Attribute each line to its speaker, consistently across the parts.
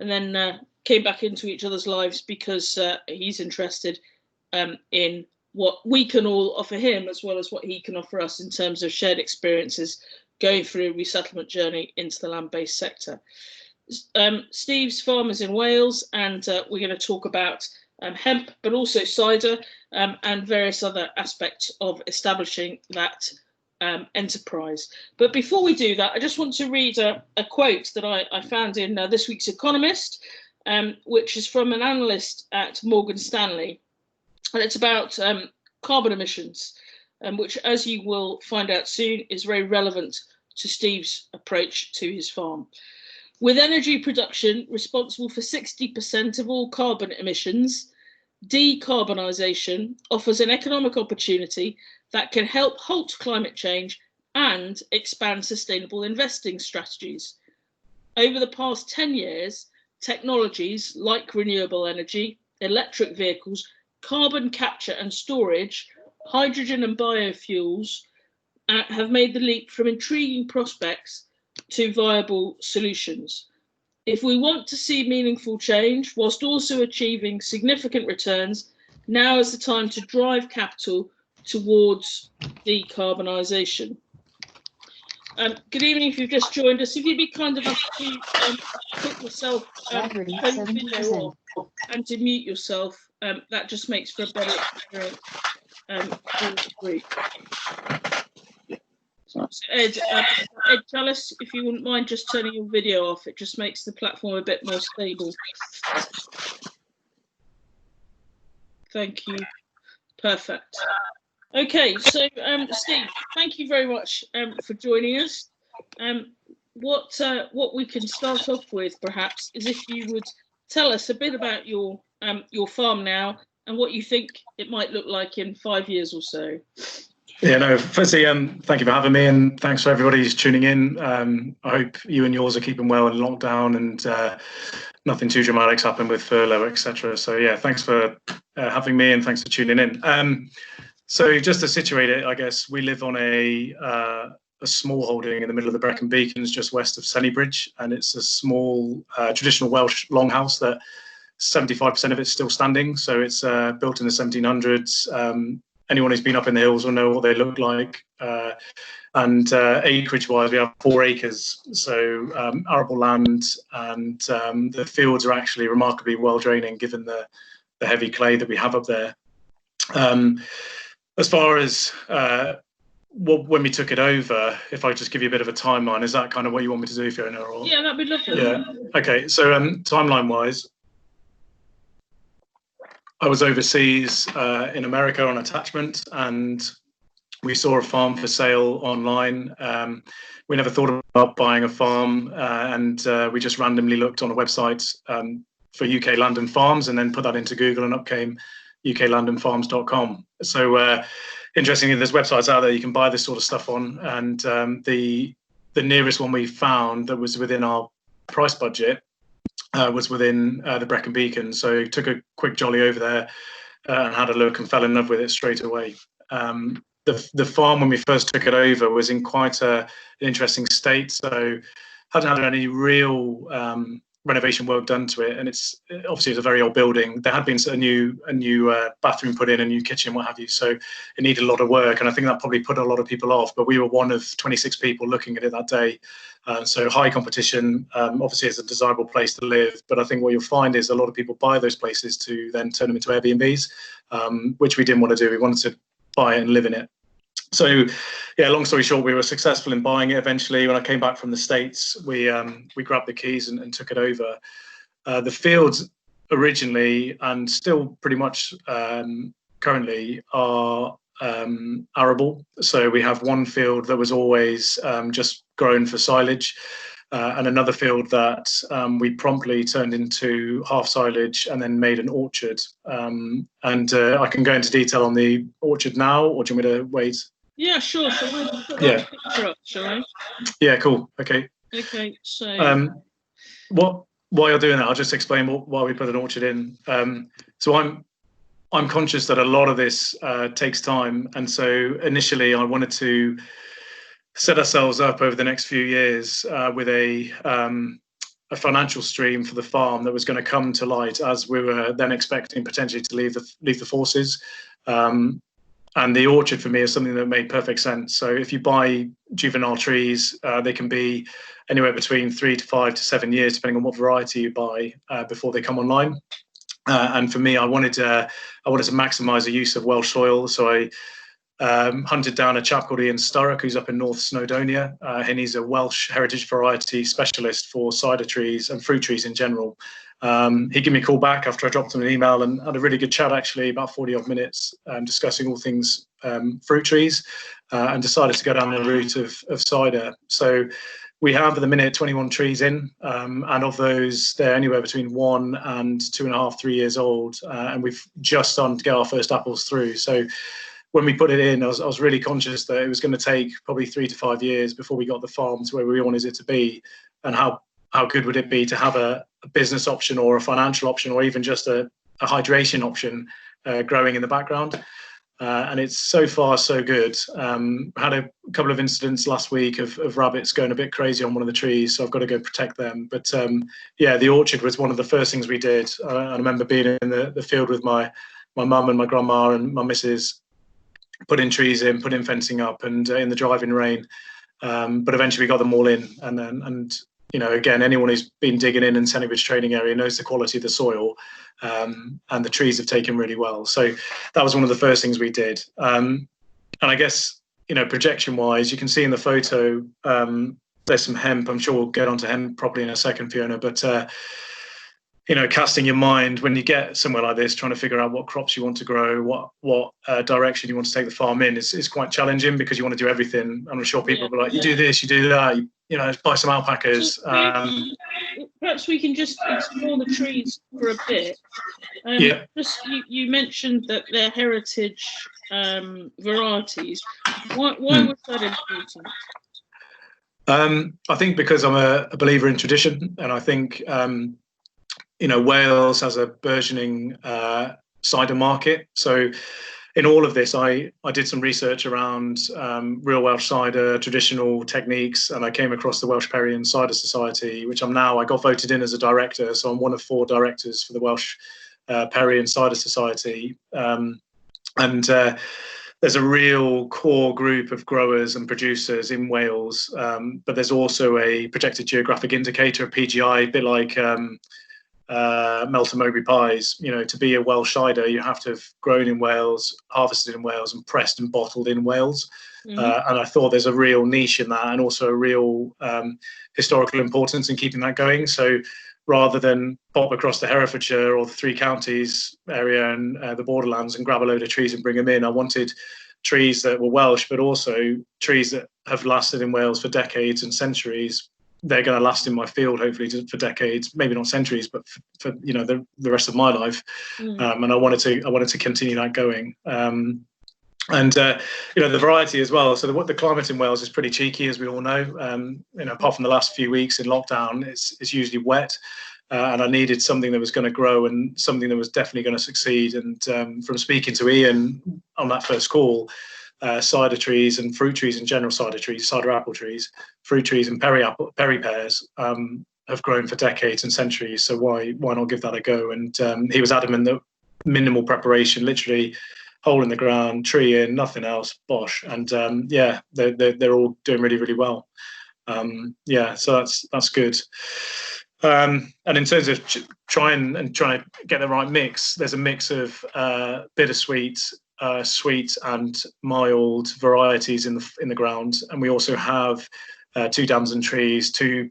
Speaker 1: and then came back into each other's lives because he's interested in what we can all offer him, as well as what he can offer us in terms of shared experiences going through a resettlement journey into the land-based sector. Steve's farm is in Wales, and we're going to talk about hemp, but also cider, and various other aspects of establishing that enterprise. But before we do that, I just want to read a quote that I found in this week's Economist, which is from an analyst at Morgan Stanley, and it's about carbon emissions, which, as you will find out soon, is very relevant to Steve's approach to his farm. With energy production responsible for 60% of all carbon emissions, decarbonisation offers an economic opportunity that can help halt climate change and expand sustainable investing strategies. Over the past 10 years, technologies like renewable energy, electric vehicles, carbon capture and storage, hydrogen and biofuels have made the leap from intriguing prospects to viable solutions. If we want to see meaningful change whilst also achieving significant returns, now is the time to drive capital towards decarbonisation. Good evening. If you've just joined us, if you'd be kind enough to put yourself home video off and to mute yourself, that just makes for a better experience for the group. So Ed, Chalice, if you wouldn't mind just turning your video off, it just makes the platform a bit more stable. Thank you. Perfect. Okay, so Steve, thank you very much for joining us. What we can start off with, perhaps, is if you would tell us a bit about your farm now and what you think it might look like in 5 years or so.
Speaker 2: Yeah, no, firstly, thank you for having me, and thanks for everybody who's tuning in. I hope you and yours are keeping well in lockdown, and nothing too dramatic's happened with furlough, etc. So yeah, thanks for having me, and thanks for tuning in. So just to situate it, I guess we live on a small holding in the middle of the Brecon Beacons, just west of Sennybridge, and it's a small traditional Welsh longhouse that 75% of it's still standing. So it's built in the 1700s. Anyone who's been up in the hills will know what they look like. And acreage-wise, we have 4 acres, so arable land, and the fields are actually remarkably well draining given the heavy clay that we have up there. As far as when we took it over, if I just give you a bit of a timeline, is that kind of what you want me to do, Fiona? Or?
Speaker 1: Yeah, that'd be lovely.
Speaker 2: Yeah. Okay. So timeline-wise, I was overseas in America on attachment, and we saw a farm for sale online. We never thought about buying a farm, and we just randomly looked on a website for UK land and farms, and then put that into Google, and up came uklandandfarms.com. So interestingly, there's websites out there you can buy this sort of stuff on, and the nearest one we found that was within our price budget was within the Brecon Beacons. So took a quick jolly over there and had a look and fell in love with it straight away. The farm, when we first took it over, was in quite an interesting state, so hadn't had any real renovation work done to it, and it's obviously a very old building. There had been a new bathroom put in, a new kitchen, what have you, so it needed a lot of work, and I think that probably put a lot of people off, but we were one of 26 people looking at it that day. So high competition. Obviously it's a desirable place to live, but I think what you'll find is a lot of people buy those places to then turn them into Airbnbs, which we didn't want to do. We wanted to buy it and live in it. So yeah, long story short, we were successful in buying it eventually. When I came back from the States, we grabbed the keys and took it over. The fields originally, and still pretty much currently, are arable. So we have one field that was always just grown for silage, and another field that we promptly turned into half silage and then made an orchard. And I can go into detail on the orchard now, or do you want me to wait?
Speaker 1: Yeah, sure. So we'll put that picture up, shall I?
Speaker 2: Yeah, cool. Okay.
Speaker 1: Okay, so
Speaker 2: while you're doing that, I'll just explain why we put an orchard in. So I'm conscious that a lot of this takes time, and so initially I wanted to set ourselves up over the next few years with a a financial stream for the farm that was going to come to light as we were then expecting potentially to leave the forces. And the orchard for me is something that made perfect sense. So if you buy juvenile trees, they can be anywhere between 3 to 5 to 7 years, depending on what variety you buy, before they come online. And for me, I wanted to maximise the use of Welsh soil. So I hunted down a chap called Ian Sturrock, who's up in North Snowdonia, and he's a Welsh heritage variety specialist for cider trees and fruit trees in general. He gave me a call back after I dropped him an email and had a really good chat, actually, about 40 odd minutes, discussing all things fruit trees, and decided to go down the route of cider. So we have at the minute 21 trees in, and of those, they're anywhere between 1 and 2.5, 3 years old, and we've just started to get our first apples through. So when we put it in, I was really conscious that it was going to take probably 3 to 5 years before we got the farm to where we wanted it to be, and how good would it be to have a business option or a financial option or even just a hydration option growing in the background. And it's so far so good. Had a couple of incidents last week of rabbits going a bit crazy on one of the trees, so I've got to go protect them. But yeah, the orchard was one of the first things we did. I remember being in the field with my mum and my grandma and my missus, putting trees in, putting fencing up, and in the driving rain. But eventually we got them all in, and you know, again, anyone who's been digging in Senebridge training area knows the quality of the soil, and the trees have taken really well. So that was one of the first things we did. And I guess, you know, projection wise, you can see in the photo, there's some hemp. I'm sure we'll get onto hemp properly in a second, Fiona, but you know, casting your mind when you get somewhere like this, trying to figure out what crops you want to grow, what direction you want to take the farm in is quite challenging, because you want to do everything. I'm sure people will be like, you do this, you do that, you know, buy some alpacas.
Speaker 1: Perhaps we can just explore the trees for a bit.
Speaker 2: Yeah.
Speaker 1: Just you mentioned that they're heritage varieties. Why was that important?
Speaker 2: I think because I'm a believer in tradition, and I think you know, Wales has a burgeoning cider market. So in all of this, I did some research around real Welsh cider, traditional techniques, and I came across the Welsh Perry and Cider Society, which I got voted in as a director. So I'm one of 4 directors for the Welsh Perry and Cider Society. And there's a real core group of growers and producers in Wales, but there's also a projected geographic indicator, a PGI, a bit like Melton Mowbray pies. You know, to be a Welsh cider, you have to have grown in Wales, harvested in Wales, and pressed and bottled in Wales. And I thought there's a real niche in that, and also a real historical importance in keeping that going. So rather than pop across the Herefordshire or the 3 counties area and the borderlands and grab a load of trees and bring them in, I wanted trees that were Welsh, but also trees that have lasted in Wales for decades and centuries. They're going to last in my field, hopefully, for decades, maybe not centuries, but for you know, the rest of my life. And I wanted to continue that going. And you know, the variety as well. So the climate in Wales is pretty cheeky, as we all know. You know, apart from the last few weeks in lockdown, it's usually wet. And I needed something that was going to grow and something that was definitely going to succeed. And from speaking to Ian on that first call, cider trees and fruit trees in general, cider apple trees, fruit trees and Perry pears have grown for decades and centuries. So why not give that a go? And he was adamant that minimal preparation, literally hole in the ground, tree in, nothing else, bosh. And yeah, they're all doing really, really well. Yeah, so that's good. And in terms of trying to get the right mix, there's a mix of bittersweet, sweet and mild varieties in the ground, and we also have 2 damson trees, 2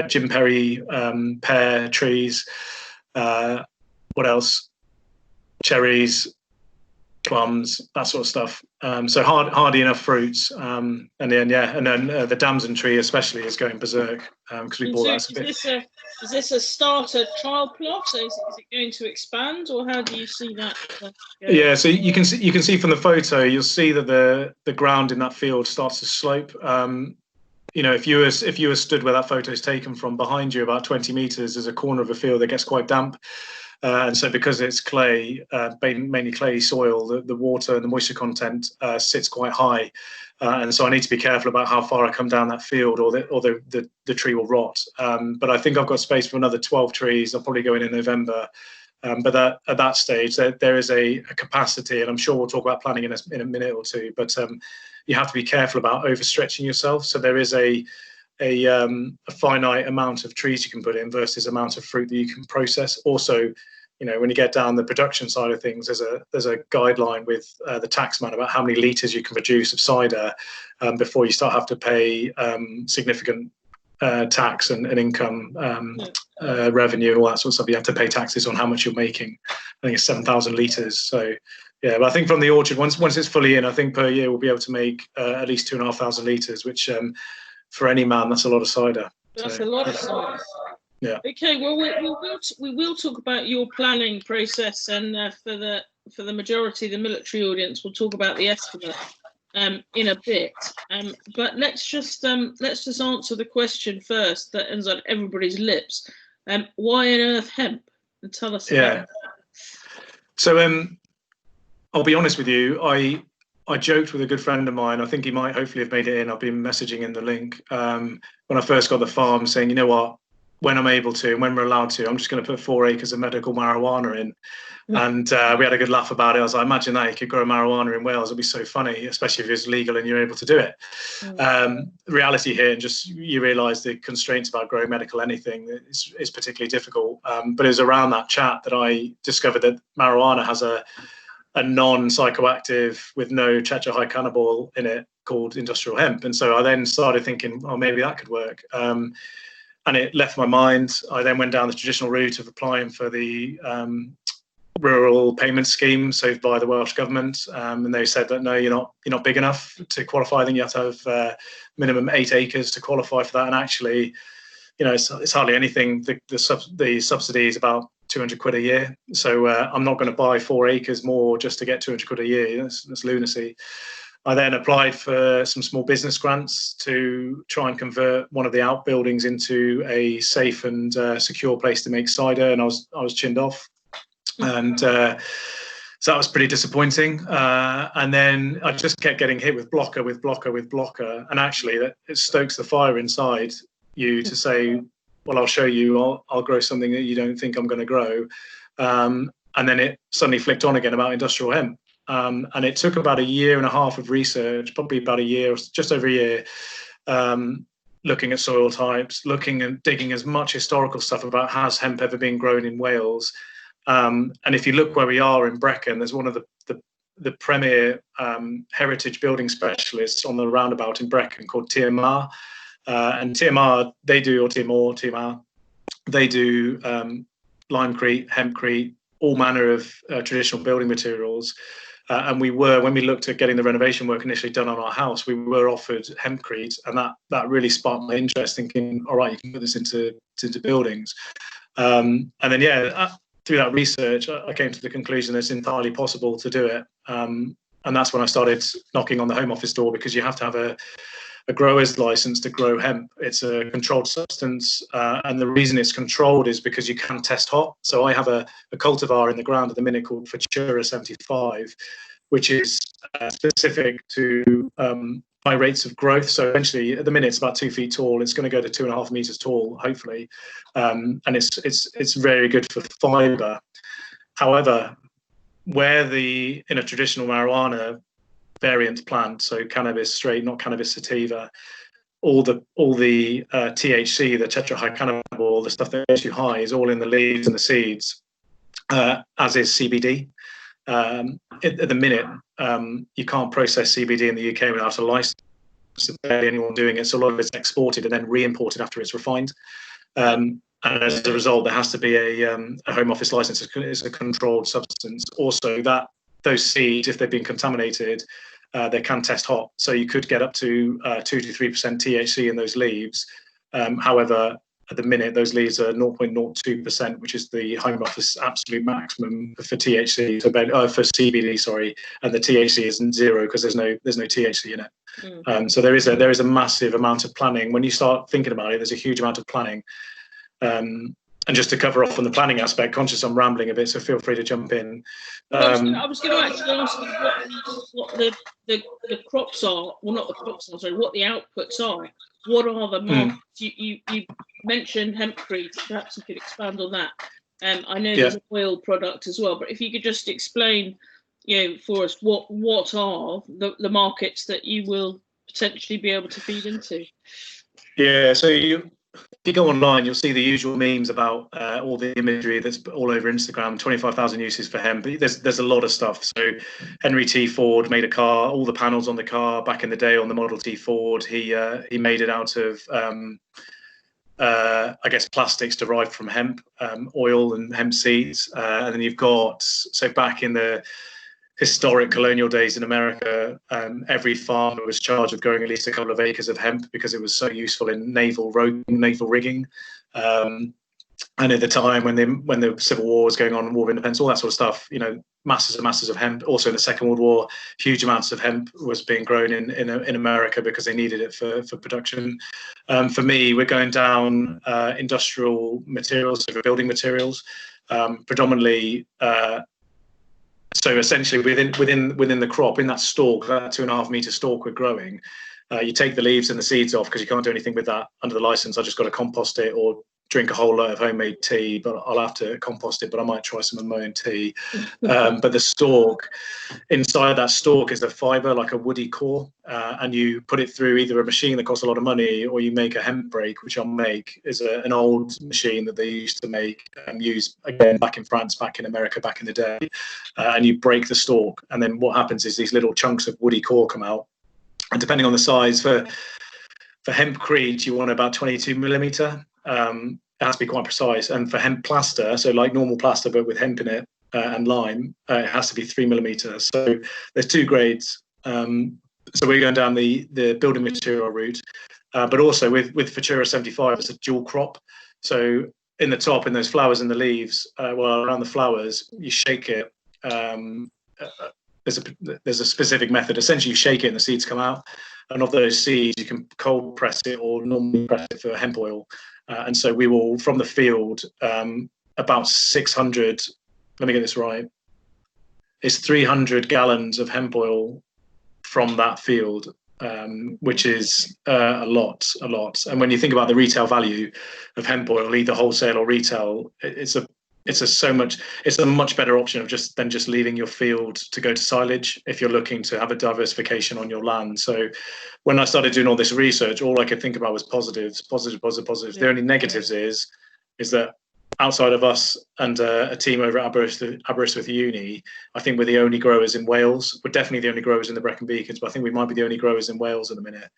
Speaker 2: Jim Perry pear trees. What else? Cherries, plums, that sort of stuff. So hardy enough fruits. And then the damson tree especially is going berserk, because we bought that a bit.
Speaker 1: Is this a starter trial plot? So is it going to expand, or how do you see that?
Speaker 2: Yeah, so you can see from the photo, you'll see that the ground in that field starts to slope. You know, if you were stood where that photo is taken from, behind you about 20 meters, there's a corner of a field that gets quite damp. And so because it's clay, mainly clay soil, the water and the moisture content sits quite high. And so I need to be careful about how far I come down that field, or the tree will rot. But I think I've got space for another 12 trees. I'll probably go in November. But at that stage, there is a capacity, and I'm sure we'll talk about planning in a minute or two. But you have to be careful about overstretching yourself. So there is a finite amount of trees you can put in versus amount of fruit that you can process. Also, when you get down the production side of things, there's a guideline with the taxman about how many litres you can produce of cider before you start have to pay significant tax and income revenue and all that sort of stuff. You have to pay taxes on how much you're making. I think it's 7,000 litres. So yeah, but I think from the orchard, once it's fully in, I think per year we'll be able to make at least 2,500 litres, which for any man, that's a lot of cider.
Speaker 1: That's a lot of cider.
Speaker 2: Yeah.
Speaker 1: Okay. Well, we will talk about your planning process, and for the majority of the military audience, we'll talk about the estimate in a bit. But let's just answer the question first that ends on everybody's lips. Why on earth hemp? And tell us about it.
Speaker 2: So I'll be honest with you. I joked with a good friend of mine. I think he might hopefully have made it in. I've been messaging in the link when I first got the farm, saying, you know what, when I'm able to and when we're allowed to, I'm just going to put 4 acres of medical marijuana in. And we had a good laugh about it. I was like, imagine that you could grow marijuana in Wales. It'd be so funny, especially if it's legal and you're able to do it. Reality here, and just you realise the constraints about growing medical anything is particularly difficult. But it was around that chat that I discovered that marijuana has a non-psychoactive with no tetrahydrocannabinol in it called industrial hemp. And so I then started thinking, oh, maybe that could work. And it left my mind. I then went down the traditional route of applying for the rural payment scheme saved by the Welsh government. And they said that, no, you're not big enough to qualify. I think you have to have minimum 8 acres to qualify for that. And actually, it's hardly anything. The subsidy is about 200 quid a year. So I'm not going to buy 4 acres more just to get 200 quid a year. That's lunacy. I then applied for some small business grants to try and convert one of the outbuildings into a safe and secure place to make cider, and I was chinned off, and so that was pretty disappointing. And then I just kept getting hit with blocker, and actually it stokes the fire inside you to say, well, I'll show you. I'll grow something that you don't think I'm going to grow, and then it suddenly flicked on again about industrial hemp. And it took about 1.5 years of research, probably about a year, just over a year, looking at soil types, looking and digging as much historical stuff about has hemp ever been grown in Wales. And if you look where we are in Brecon, there's one of the premier heritage building specialists on the roundabout in Brecon called TMR. And TMR, they do limecrete, hempcrete, all manner of traditional building materials. And when we looked at getting the renovation work initially done on our house, we were offered hempcrete, and that really sparked my interest, thinking, all right, you can put this into buildings. And then, through that research, I came to the conclusion that it's entirely possible to do it. And that's when I started knocking on the Home Office door, because you have to have a grower's license to grow hemp. It's a controlled substance, and the reason it's controlled is because you can test hot. So I have a cultivar in the ground at the minute called Futura 75, which is specific to high rates of growth. So eventually, at the minute, it's about 2 feet tall. It's going to go to 2.5 meters tall, hopefully, and it's very good for fiber. However, where in a traditional marijuana variant plant, so cannabis straight, not cannabis sativa, all the THC, the tetrahydrocannabinol, the stuff that gets you high, is all in the leaves and the seeds, as is CBD. At the minute, you can't process CBD in the UK without a license. There's barely anyone doing it, so a lot of it's exported and then re-imported after it's refined. And as a result, there has to be a Home Office license. It's a controlled substance. Also, those seeds, if they've been contaminated, they can test hot. So you could get up to 2 to 3% THC in those leaves. However, at the minute, those leaves are 0.02%, which is the Home Office absolute maximum for THC, for CBD, sorry, and the THC isn't 0 because there's no THC in it. So there is a massive amount of planning. When you start thinking about it, there's a huge amount of planning. And And just to cover off on the planning aspect, conscious I'm rambling a bit, so feel free to jump in.
Speaker 1: I was going to actually ask what the crops are. Well, not the crops, sorry, what the outputs are. What are the markets? You mentioned hempcrete. Perhaps you could expand on that. I know there's an oil product as well, but if you could just explain, for us, what are the markets that you will potentially be able to feed into?
Speaker 2: Yeah, so if you go online, you'll see the usual memes about all the imagery that's all over Instagram. 25,000 uses for hemp. There's a lot of stuff. So Henry T. Ford made a car. All the panels on the car back in the day on the Model T Ford, he made it out of I guess plastics derived from hemp, oil and hemp seeds. And then you've got, so back in the historic colonial days in America, every farmer was charged with growing at least a couple of acres of hemp because it was so useful in naval rigging. And at the time when the Civil War was going on, War of Independence, all that sort of stuff, masses and masses of hemp. Also in the Second World War, huge amounts of hemp was being grown in America because they needed it for production. For me, we're going down industrial materials, so building materials, predominantly. So essentially, within the crop, in that stalk, that 2.5 meter stalk we're growing, you take the leaves and the seeds off because you can't do anything with that under the license. I just got to compost it or drink a whole lot of homemade tea, but I'll have to compost it. But I might try some of my own tea. But the stalk, inside that stalk is the fiber, like a woody core, and you put it through either a machine that costs a lot of money, or you make a hemp brake, which I'll make is an old machine that they used to make and use again back in France, back in America, back in the day. And you break the stalk, and then what happens is these little chunks of woody core come out, and depending on the size, for hempcrete you want about 22 millimeter. It has to be quite precise, and for hemp plaster, so like normal plaster but with hemp in it and lime, it has to be 3 millimeter. So there's two grades. So we're going down the building material route, but also with Futura 75, it's a dual crop. So in the top, in those flowers and the leaves, around the flowers, you shake it. There's a specific method. Essentially, you shake it and the seeds come out. And of those seeds, you can cold press it or normally press it for hemp oil. And so we will, from the field, about 600, let me get this right, it's 300 gallons of hemp oil from that field, which is a lot. And when you think about the retail value of hemp oil, either wholesale or retail, it's a much better option than just leaving your field to go to silage if you're looking to have a diversification on your land. So when I started doing all this research, all I could think about was positives. Yeah. The only negatives is that outside of us and a team over at Aberystwyth Uni, I think we're the only growers in Wales. We're definitely the only growers in the Brecon Beacons, but I think we might be the only growers in Wales at the minute.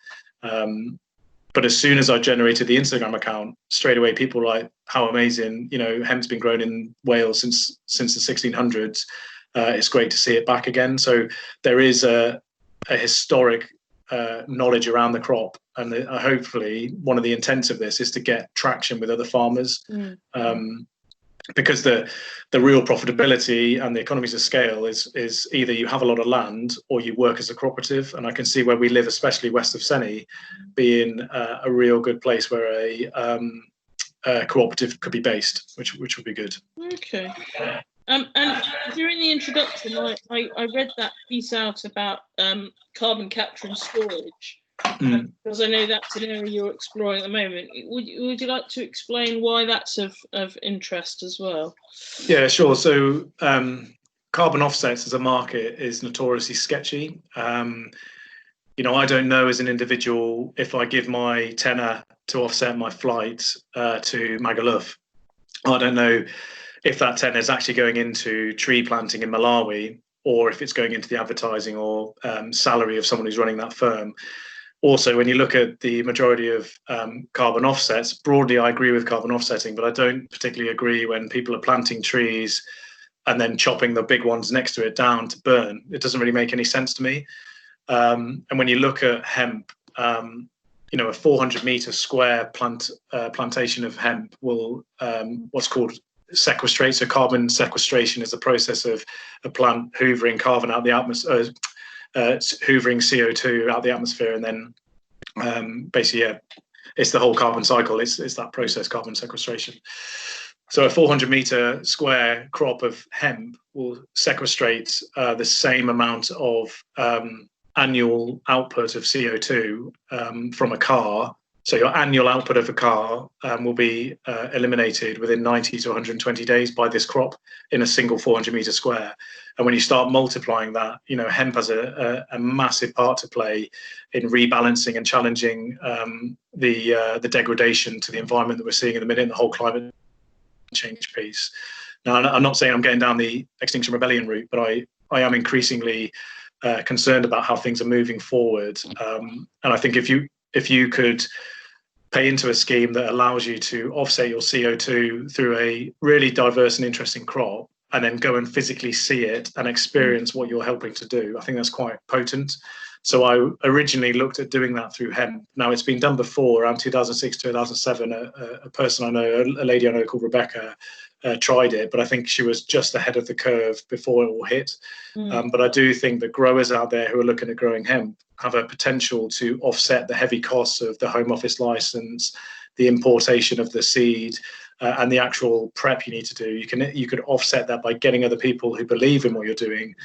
Speaker 2: But as soon as I generated the Instagram account, straight away people were like, how amazing, hemp's been grown in Wales since the 1600s. It's great to see it back again. So there is a historic knowledge around the crop. And hopefully one of the intents of this is to get traction with other farmers. Because the real profitability and the economies of scale is either you have a lot of land or you work as a cooperative. And I can see where we live, especially west of Seney, being a real good place where a cooperative could be based, which would be good.
Speaker 1: Okay. And during the introduction, I read that piece out about carbon capture and storage. Because I know that's an area you're exploring at the moment. Would you like to explain why that's of interest as well?
Speaker 2: Yeah, sure. So carbon offsets as a market is notoriously sketchy. I don't know as an individual if I give my tenner to offset my flight to Magaluf. I don't know if that tenner is actually going into tree planting in Malawi or if it's going into the advertising or salary of someone who's running that firm. Also, when you look at the majority of carbon offsets, broadly, I agree with carbon offsetting, but I don't particularly agree when people are planting trees and then chopping the big ones next to it down to burn. It doesn't really make any sense to me. And when you look at hemp, a 400-meter square plantation of hemp will what's called sequestrate. So carbon sequestration is the process of a plant hoovering carbon out the atmosphere. Hoovering CO2 out the atmosphere, and then basically, it's the whole carbon cycle. It's that process, carbon sequestration. So a 400-meter square crop of hemp will sequestrate the same amount of annual output of CO2 from a car. So your annual output of a car will be eliminated within 90 to 120 days by this crop in a single 400-meter square. And when you start multiplying that, hemp has a massive part to play in rebalancing and challenging the degradation to the environment that we're seeing in the minute, and the whole climate change piece. Now, I'm not saying I'm getting down the Extinction Rebellion route, but I am increasingly concerned about how things are moving forward. And I think if you could pay into a scheme that allows you to offset your CO2 through a really diverse and interesting crop, and then go and physically see it and experience what you're helping to do, I think that's quite potent. So I originally looked at doing that through hemp. Now, it's been done before, around 2006, 2007. A person I know, a lady I know called Rebecca, tried it, but I think she was just ahead of the curve before it all hit. But I do think that growers out there who are looking at growing hemp have a potential to offset the heavy costs of the Home Office license, the importation of the seed, and the actual prep you need to do. You could offset that by getting other people who believe in what you're doing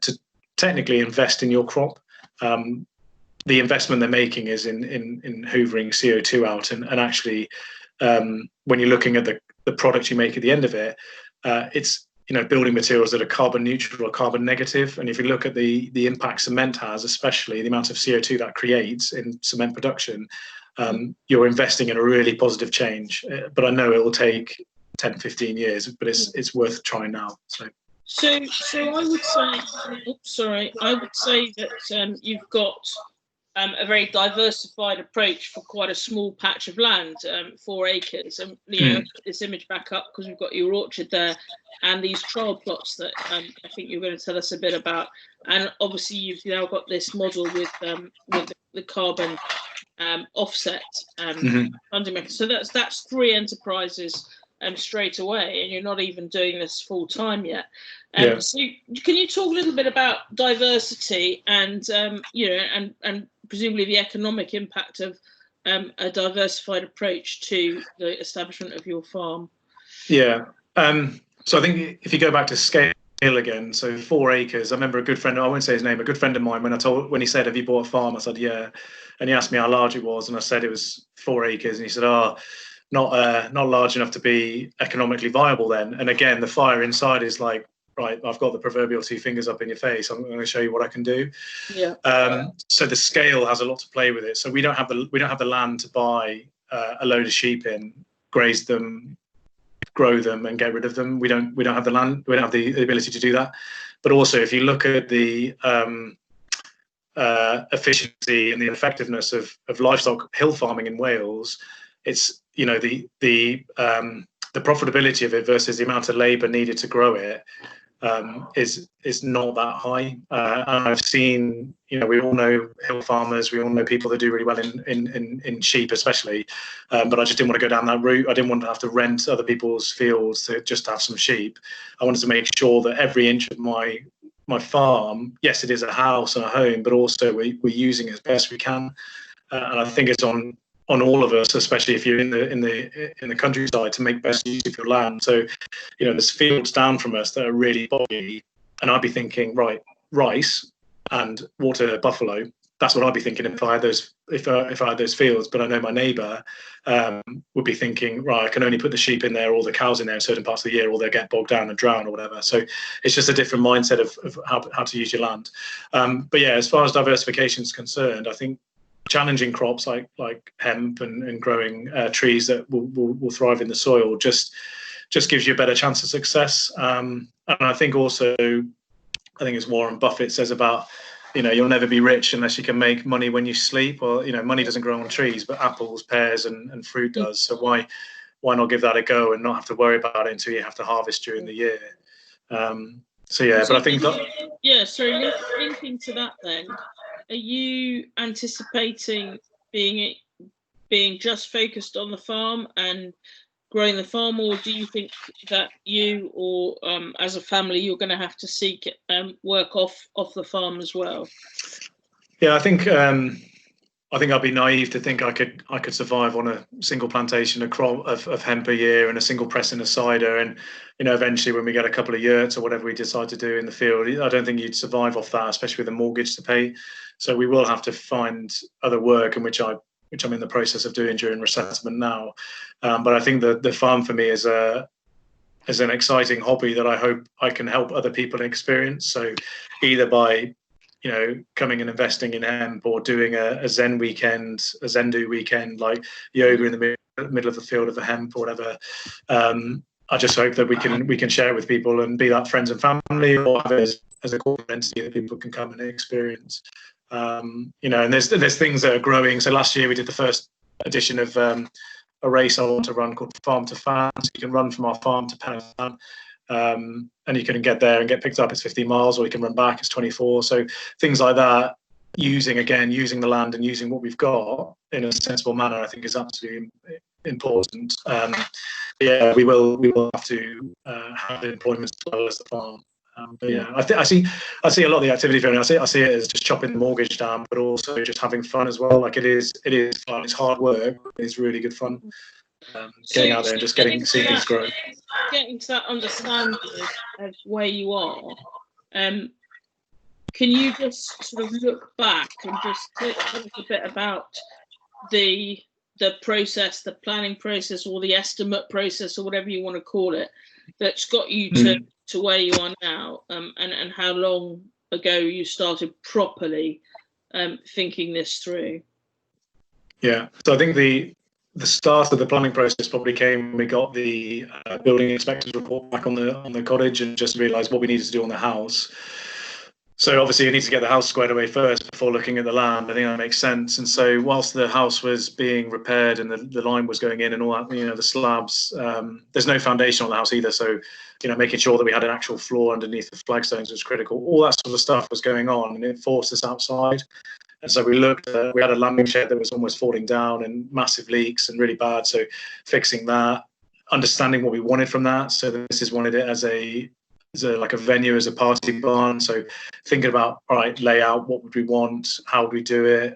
Speaker 2: to technically invest in your crop. The investment they're making is in hoovering CO2 out, and actually when you're looking at the product you make at the end of it, it's building materials that are carbon neutral or carbon negative. And if you look at the impact cement has, especially the amount of CO2 that creates in cement production, you're investing in a really positive change. But I know it will take 10, 15 years, but it's worth trying now. So
Speaker 1: I would say that you've got a very diversified approach for quite a small patch of land, 4 acres. And put this image back up because we've got your orchard there and these trial plots that I think you're going to tell us a bit about. And obviously you've now got this model with the carbon offset funding mechanism. So that's 3 enterprises straight away, and you're not even doing this full time yet. So can you talk a little bit about diversity and and presumably the economic impact of a diversified approach to the establishment of your farm?
Speaker 2: So I think if you go back to scale again, so 4 acres, I remember a good friend, I won't say his name, a good friend of mine, when he said, have you bought a farm? I said, yeah. And he asked me how large it was, and I said it was 4 acres, and he said, not large enough to be economically viable then. And again, the fire inside is like, right, I've got the proverbial 2 fingers up in your face. I'm going to show you what I can do. So the scale has a lot to play with it. So we don't have the land to buy a load of sheep in, graze them, grow them, and get rid of them. We don't have the land. We don't have the ability to do that. But also, if you look at the efficiency and the effectiveness of livestock hill farming in Wales, it's the profitability of it versus the amount of labour needed to grow it is not that high. And I've seen, we all know hill farmers, we all know people that do really well in sheep especially, but I just didn't want to go down that route. I didn't want to have to rent other people's fields to just have some sheep. I wanted to make sure that every inch of my farm, yes, it is a house and a home, but also we're using it as best we can. And I think it's on all of us, especially if you're in the countryside, to make best use of your land. So, there's fields down from us that are really boggy, and I'd be thinking, right, rice and water buffalo. That's what I'd be thinking if I had those fields. But I know my neighbour would be thinking, right, I can only put the sheep in there or the cows in there in certain parts of the year, or they'll get bogged down and drown or whatever. So it's just a different mindset of how to use your land. But yeah, as far as diversification is concerned, I think challenging crops like hemp and growing trees that will thrive in the soil just gives you a better chance of success. And I think also, as Warren Buffett says about, you'll never be rich unless you can make money when you sleep. Or money doesn't grow on trees, but apples, pears, and fruit does. So why not give that a go and not have to worry about it until you have to harvest during the year? But I think that
Speaker 1: so linking to that then, are you anticipating being just focused on the farm and growing the farm, or do you think that you or as a family you're going to have to seek work off the farm as well?
Speaker 2: Yeah, I think I think I'd be naive to think I could survive on a single plantation of hemp a year and a single press in a cider. And eventually when we get a couple of yurts or whatever we decide to do in the field, I don't think you'd survive off that, especially with a mortgage to pay. So we will have to find other work, in which I'm in the process of doing during resettlement now. But I think the farm for me is an exciting hobby that I hope I can help other people experience. So either by coming and investing in hemp, or doing a Zen weekend, a Zendu weekend, like yoga in the middle of the field of the hemp or whatever. I just hope that we can share it with people and be that friends and family, or have it as a corporate entity that people can come and experience. And there's things that are growing. So last year we did the first edition of a race I want to run called Farm to Fan. So you can run from our farm to Penn. And you can get there and get picked up. It's 15 miles, or you can run back. It's 24. So things like that, using the land and using what we've got in a sensible manner, I think is absolutely important. We will have to have employment as well as the farm. But yeah, I see a lot of the activity for me. I see it as just chopping the mortgage down, but also just having fun as well. Like it is fun. It's hard work. But it's really good fun. Getting out there and just seeing things grow.
Speaker 1: Getting to that understanding of where you are, can you just sort of look back and just tell us a bit about the process, the planning process, or the estimate process, or whatever you want to call it, that's got you to where you are now, and how long ago you started properly thinking this through?
Speaker 2: Yeah, so I think the start of the planning process probably came when we got the building inspector's report back on the cottage, and just realised what we needed to do on the house. So obviously you need to get the house squared away first before looking at the land. I think that makes sense. And so whilst the house was being repaired and the lime was going in and all that, the slabs, there's no foundation on the house either. So, making sure that we had an actual floor underneath the flagstones was critical. All that sort of stuff was going on, and it forced us outside. And so we had a landing shed that was almost falling down and massive leaks and really bad. So fixing that, understanding what we wanted from that. So this is wanted it as like a venue, as a party barn. So thinking about, all right, layout, what would we want? How would we do it?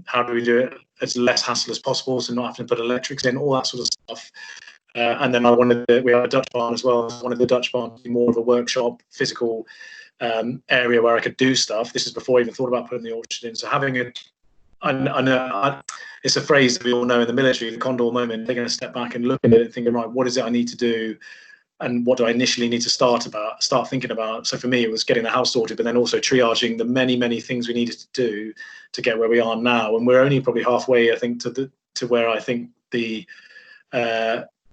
Speaker 2: How do we do it as less hassle as possible? So not having to put electrics in, all that sort of stuff. And then we had a Dutch barn as well. I wanted the Dutch barn to be more of a workshop, physical area where I could do stuff. This is before I even thought about putting the orchard in. So having it's a phrase that we all know in the military, the condor moment, taking a step back and looking at it and thinking, right, what is it I need to do? And what do I initially need to start thinking about? So for me, it was getting the house sorted, but then also triaging the many, many things we needed to do to get where we are now. And we're only probably halfway, I think, to where I think the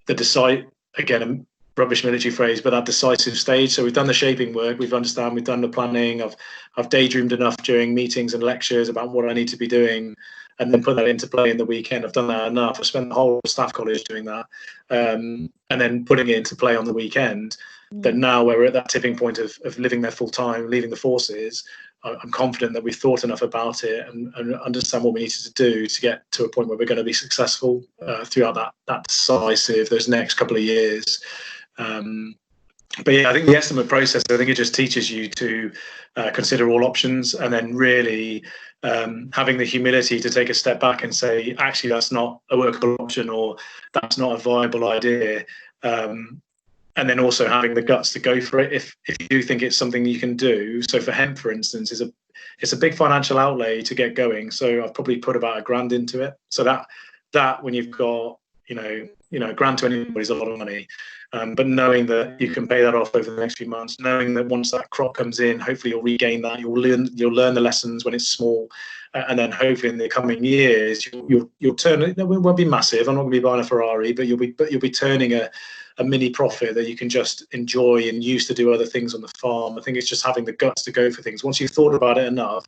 Speaker 2: decide, again, a rubbish military phrase, but that decisive stage. So we've done the shaping work, we've done the planning. I've daydreamed enough during meetings and lectures about what I need to be doing, and then put that into play in the weekend. I've done that enough. I've spent the whole staff college doing that, and then putting it into play on the weekend. That now we're at that tipping point of living there full time, leaving the forces. I'm confident that we've thought enough about it and understand what we needed to do to get to a point where we're going to be successful throughout that decisive, those next couple of years. But yeah, I think the estimate process, I think it just teaches you to consider all options, and then really having the humility to take a step back and say, actually, that's not a workable option, or that's not a viable idea. And then also having the guts to go for it if you do think it's something you can do. So for hemp, for instance, it's a big financial outlay to get going. So I've probably put about £1,000 into it. So that when you've got £1,000 to anybody is a lot of money. But knowing that you can pay that off over the next few months, knowing that once that crop comes in, hopefully you'll regain that. You'll learn the lessons when it's small, and then hopefully in the coming years you'll turn it. It won't be massive. I'm not going to be buying a Ferrari, but you'll be turning a mini profit that you can just enjoy and use to do other things on the farm. I think it's just having the guts to go for things. Once you've thought about it enough,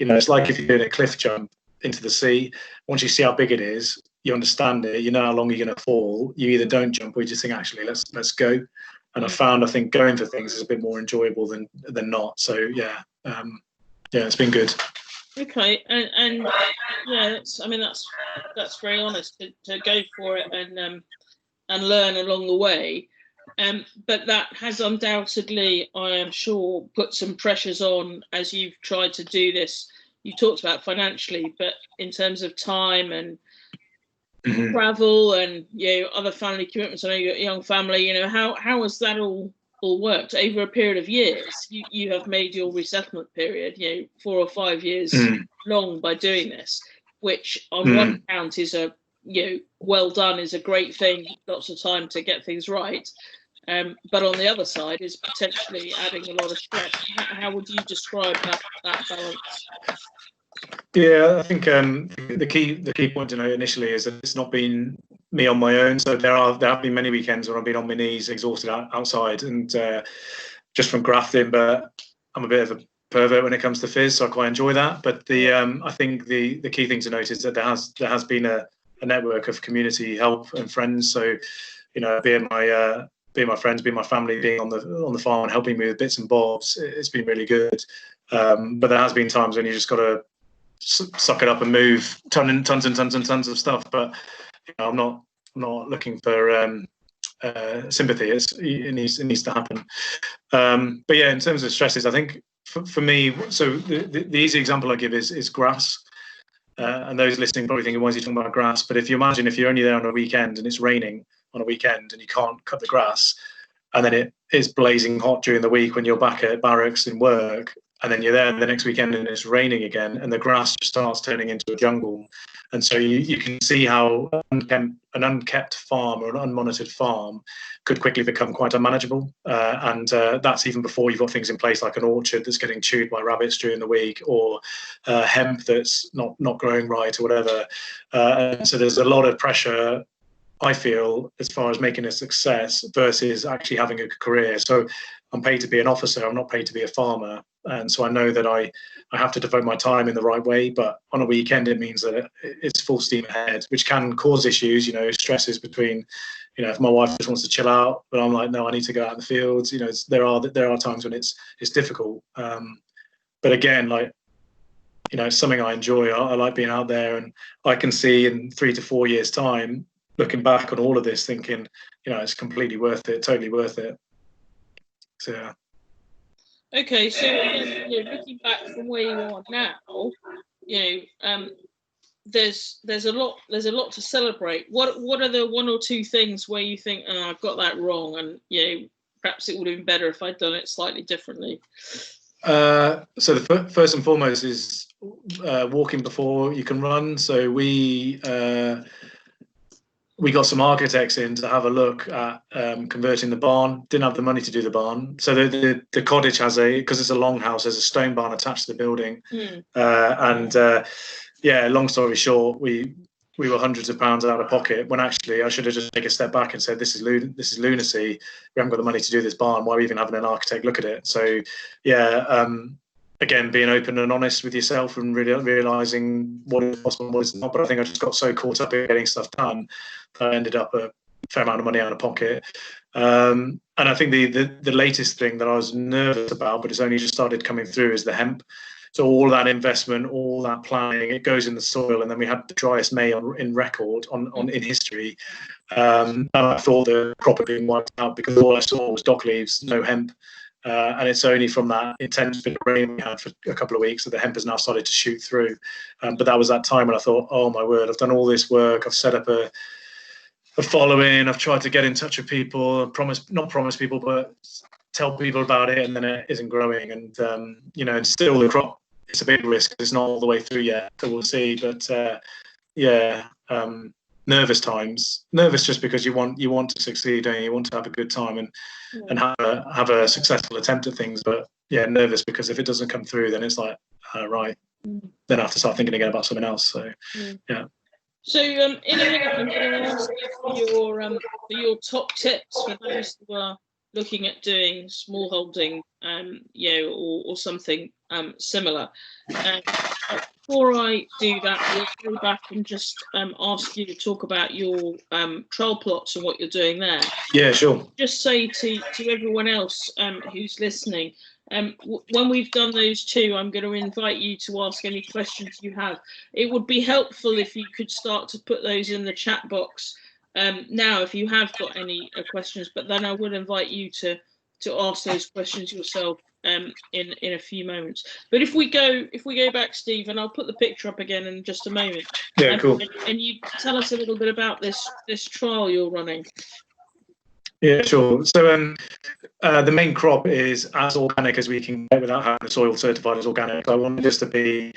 Speaker 2: it's like if you're doing a cliff jump into the sea. Once you see how big it is, you understand it, you know how long you're going to fall, you either don't jump or you just think, actually, let's go. And I think going for things is a bit more enjoyable than not. So yeah, it's been good.
Speaker 1: Okay, and yeah, that's very honest to go for it and learn along the way. But that has undoubtedly, I am sure, put some pressures on as you've tried to do this you talked about financially, but in terms of time and
Speaker 2: Mhm.
Speaker 1: travel and other family commitments. I know you've got a young family. How has that all worked over a period of years? You have made your resettlement period 4 or 5 years long by doing this, which on one count is a well done, is a great thing, lots of time to get things right, but on the other side is potentially adding a lot of stress. How would you describe that balance?
Speaker 2: Yeah, I think the key point to note initially is that it's not been me on my own. So there have been many weekends where I've been on my knees, exhausted outside, and just from grafting. But I'm a bit of a pervert when it comes to fizz, so I quite enjoy that. But I think the key thing to note is that there has been a network of community help and friends. So being my friends, being my family, being on the farm and helping me with bits and bobs, it's been really good. But there has been times when you just got to suck it up and move tons and tons of stuff. But I'm not looking for sympathy. It needs to happen. But yeah, in terms of stresses, I think for me, so the easy example I give is grass. And those listening probably thinking, why is he talking about grass? But if you imagine if you're only there on a weekend and it's raining on a weekend and you can't cut the grass, and then it is blazing hot during the week when you're back at barracks in work, and then you're there the next weekend and it's raining again, and the grass just starts turning into a jungle. And so you can see how an unkept farm or an unmonitored farm could quickly become quite unmanageable. And that's even before you've got things in place like an orchard that's getting chewed by rabbits during the week, or hemp that's not growing right or whatever. And so there's a lot of pressure, I feel, as far as making a success versus actually having a career. So I'm paid to be an officer, I'm not paid to be a farmer. And so I know that I have to devote my time in the right way. But on a weekend, it means that it's full steam ahead, which can cause issues, stresses between, if my wife just wants to chill out, but I'm like, no, I need to go out in the fields. There are times when it's difficult. But again, it's something I enjoy. I like being out there, and I can see in 3 to 4 years' time, looking back on all of this, thinking, it's completely worth it, totally worth it. So yeah.
Speaker 1: Okay, so looking back from where you are now, there's a lot to celebrate. What are the 1 or 2 things where you think, oh, I've got that wrong, and perhaps it would have been better if I'd done it slightly differently?
Speaker 2: So the first and foremost is walking before you can run. So we got some architects in to have a look at converting the barn. Didn't have the money to do the barn. So the cottage has because it's a longhouse, there's a stone barn attached to the building. Long story short, we were hundreds of pounds out of pocket, when actually I should have just taken a step back and said, this is lunacy. We haven't got the money to do this barn. Why are we even having an architect look at it? So again, being open and honest with yourself and really realising what is possible and what is not. But I think I just got so caught up in getting stuff done that I ended up a fair amount of money out of pocket. And I think the latest thing that I was nervous about, but it's only just started coming through, is the hemp. So all that investment, all that planning, it goes in the soil, and then we had the driest May in record in history. And I thought the crop had been wiped out because all I saw was dock leaves, no hemp. And it's only from that intense bit of rain we had for a couple of weeks that the hemp has now started to shoot through. But that was that time when I thought, oh my word, I've done all this work. I've set up a following. I've tried to get in touch with people, not promise people, but tell people about it, and then it isn't growing. And and still the crop, it's a big risk. It's not all the way through yet, so we'll see. But nervous times. Nervous just because you want to succeed, and you want to have a good time and have a successful attempt at things. But nervous because if it doesn't come through, then it's like, right, then I have to start thinking again about something else. So yeah.
Speaker 1: So in a minute, I'm going to ask you for your top tips for those who are looking at doing smallholding, or something similar. Before I do that, we'll go back and just ask you to talk about your trial plots and what you're doing there.
Speaker 2: Yeah, sure.
Speaker 1: Just say to everyone else who's listening, when we've done those 2, I'm going to invite you to ask any questions you have. It would be helpful if you could start to put those in the chat box now if you have got any questions, but then I would invite you to to ask those questions yourself in a few moments. But if we go back, Steve, and I'll put the picture up again in just a moment.
Speaker 2: Yeah, cool.
Speaker 1: And you tell us a little bit about this trial you're running.
Speaker 2: Yeah, sure. So the main crop is as organic as we can get without having the soil certified as organic. I want this to be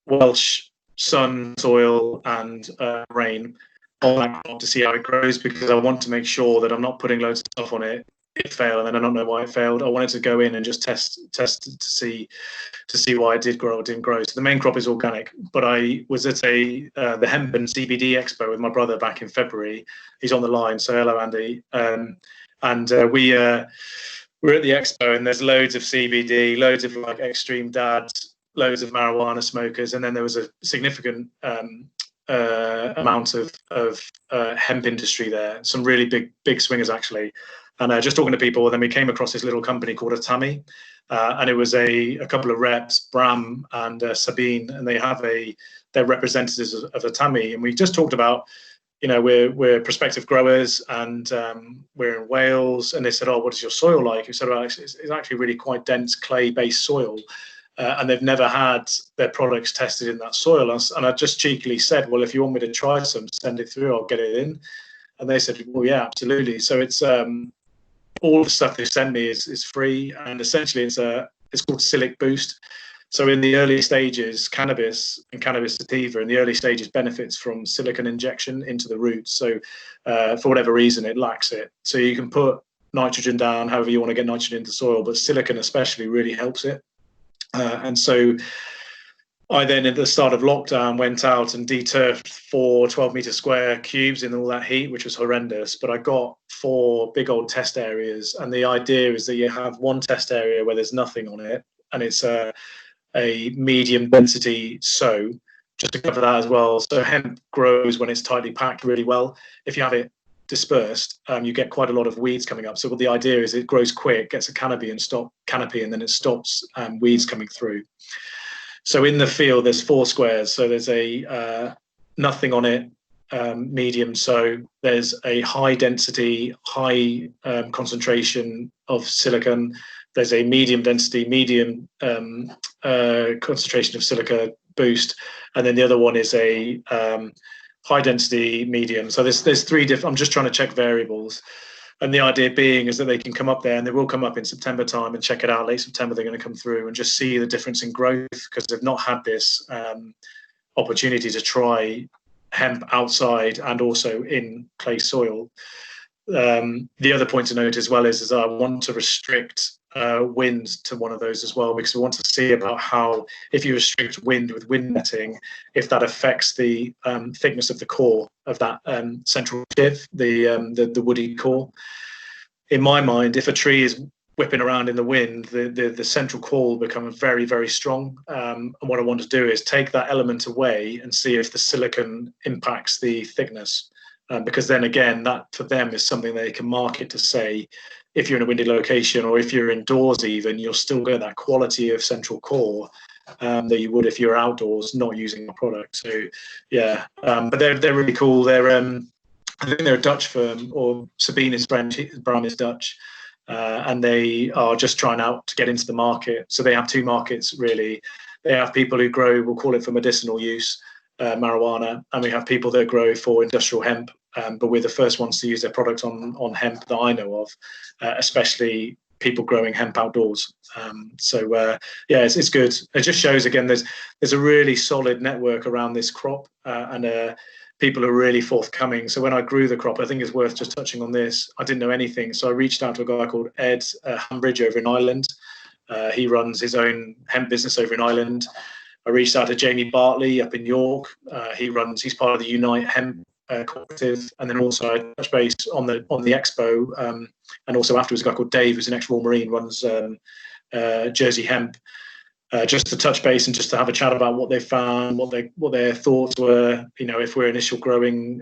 Speaker 2: Welsh sun, soil, and rain on that crop to see how it grows, because I want to make sure that I'm not putting loads of stuff on it fail and then I don't know why it failed. I wanted to go in and just test to see why it did grow or didn't grow. So the main crop is organic, but I was at the Hemp and CBD Expo with my brother back in February. He's on the line, so hello, Andy. We were at the expo, and there's loads of CBD, loads of like extreme dads, loads of marijuana smokers, and then there was a significant amount of hemp industry there. Some really big swingers actually. And just talking to people, then we came across this little company called Atami, and it was a couple of reps, Bram and Sabine, and they're representatives of Atami, and we just talked about, you know, we're prospective growers, and we're in Wales, and they said, oh, what is your soil like? We said, well, it's actually really quite dense clay-based soil, and they've never had their products tested in that soil. And I just cheekily said, well, if you want me to try some, send it through, I'll get it in. And they said, well, yeah, absolutely. So it's all the stuff they sent me is free, and essentially it's called Silic Boost. So in the early stages, cannabis and cannabis sativa in the early stages benefits from silicon injection into the roots. So for whatever reason, it lacks it. So you can put nitrogen down however you want to get nitrogen into soil, but silicon especially really helps it. And so I then, at the start of lockdown, went out and deturfed 4 12-meter square cubes in all that heat, which was horrendous. But I got 4 big old test areas. And the idea is that you have one test area where there's nothing on it, and it's a medium density sow, just to cover that as well. So hemp grows when it's tightly packed really well. If you have it dispersed, you get quite a lot of weeds coming up. So what the idea is, it grows quick, gets a canopy, and then it stops weeds coming through. So in the field, there's 4 squares. So there's a nothing on it, medium. So there's a high density, high concentration of silicon. There's a medium density, medium concentration of silica boost. And then the other one is a high density, medium. So there's 3 different, I'm just trying to check variables. And the idea being is that they can come up there, and they will come up in September time and check it out. Late September, they're going to come through and just see the difference in growth, because they've not had this opportunity to try hemp outside and also in clay soil. The other point to note as well is I want to restrict wind to one of those as well, because we want to see about how, if you restrict wind with wind netting, if that affects the thickness of the core of that central sheath, the woody core. In my mind, if a tree is whipping around in the wind, the central core will become very, very strong. And what I want to do is take that element away and see if the silicon impacts the thickness. Because then again, that for them is something they can market to say, if you're in a windy location or if you're indoors even, you'll still get that quality of central core that you would if you're outdoors not using the product. So yeah, but they're really cool. They're I think they're a Dutch firm, or Sabine is French, Bram is Dutch, and they are just trying out to get into the market. So they have 2 markets really. They have people who grow, we'll call it for medicinal use, marijuana, and we have people that grow for industrial hemp, but we're the first ones to use their product on hemp that I know of, especially people growing hemp outdoors. Yeah, it's good. It just shows again there's a really solid network around this crop, and people are really forthcoming. So when I grew the crop, I think it's worth just touching on this. I didn't know anything, so I reached out to a guy called Ed Hambridge over in Ireland. He runs his own hemp business over in Ireland. I reached out to Jamie Bartley up in York. He's part of the Unite Hemp cooperative, and then also I touched base on the expo, and also afterwards a guy called Dave, who's an ex-Royal Marine, runs Jersey Hemp, just to touch base and just to have a chat about what they found, what their thoughts were. You know, if we're initial growing,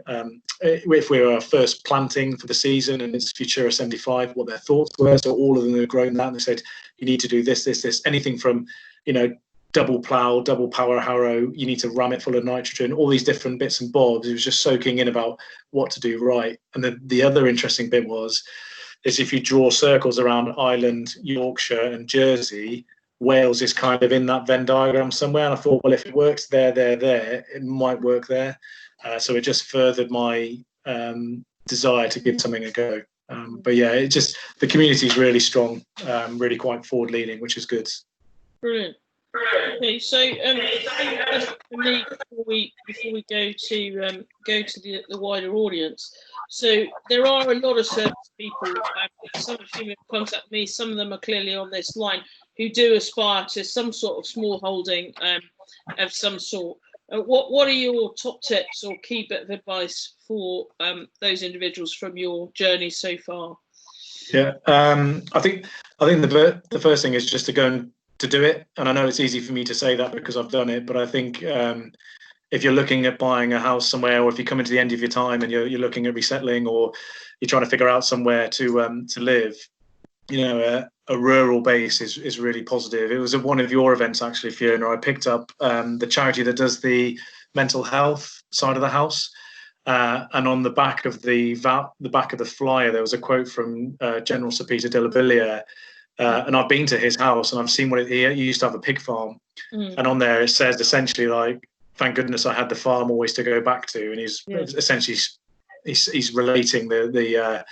Speaker 2: if we're our first planting for the season and it's Futura 75, what their thoughts were. So all of them have grown that, and they said you need to do this, anything from, you know, double plow, double power harrow, you need to ram it full of nitrogen, all these different bits and bobs. It was just soaking in about what to do right. And the other interesting bit was is if you draw circles around Ireland, Yorkshire and Jersey, Wales is kind of in that Venn diagram somewhere. And I thought, well, if it works there, it might work there. So it just furthered my desire to give something a go. But yeah, the community is really strong, really quite forward leaning, which is good.
Speaker 1: Brilliant. Okay, so for me before we go to the wider audience. So there are a lot of service people, some of whom have contacted me, some of them are clearly on this line, who do aspire to some sort of small holding of some sort. What are your top tips or key bit of advice for those individuals from your journey so far?
Speaker 2: Yeah, I think the first thing is just to go and to do it. And I know it's easy for me to say that because I've done it, but I think if you're looking at buying a house somewhere, or if you're coming to the end of your time and you're looking at resettling, or you're trying to figure out somewhere to live, a rural base is really positive. It was at one of your events actually, Fiona. I picked up the charity that does the mental health side of the house, and on the back of the flyer there was a quote from General Sir Peter de la Villiers. And I've been to his house and I've seen he used to have a pig farm, and on there it says essentially like, thank goodness I had the farm always to go back to. And he's essentially he's relating the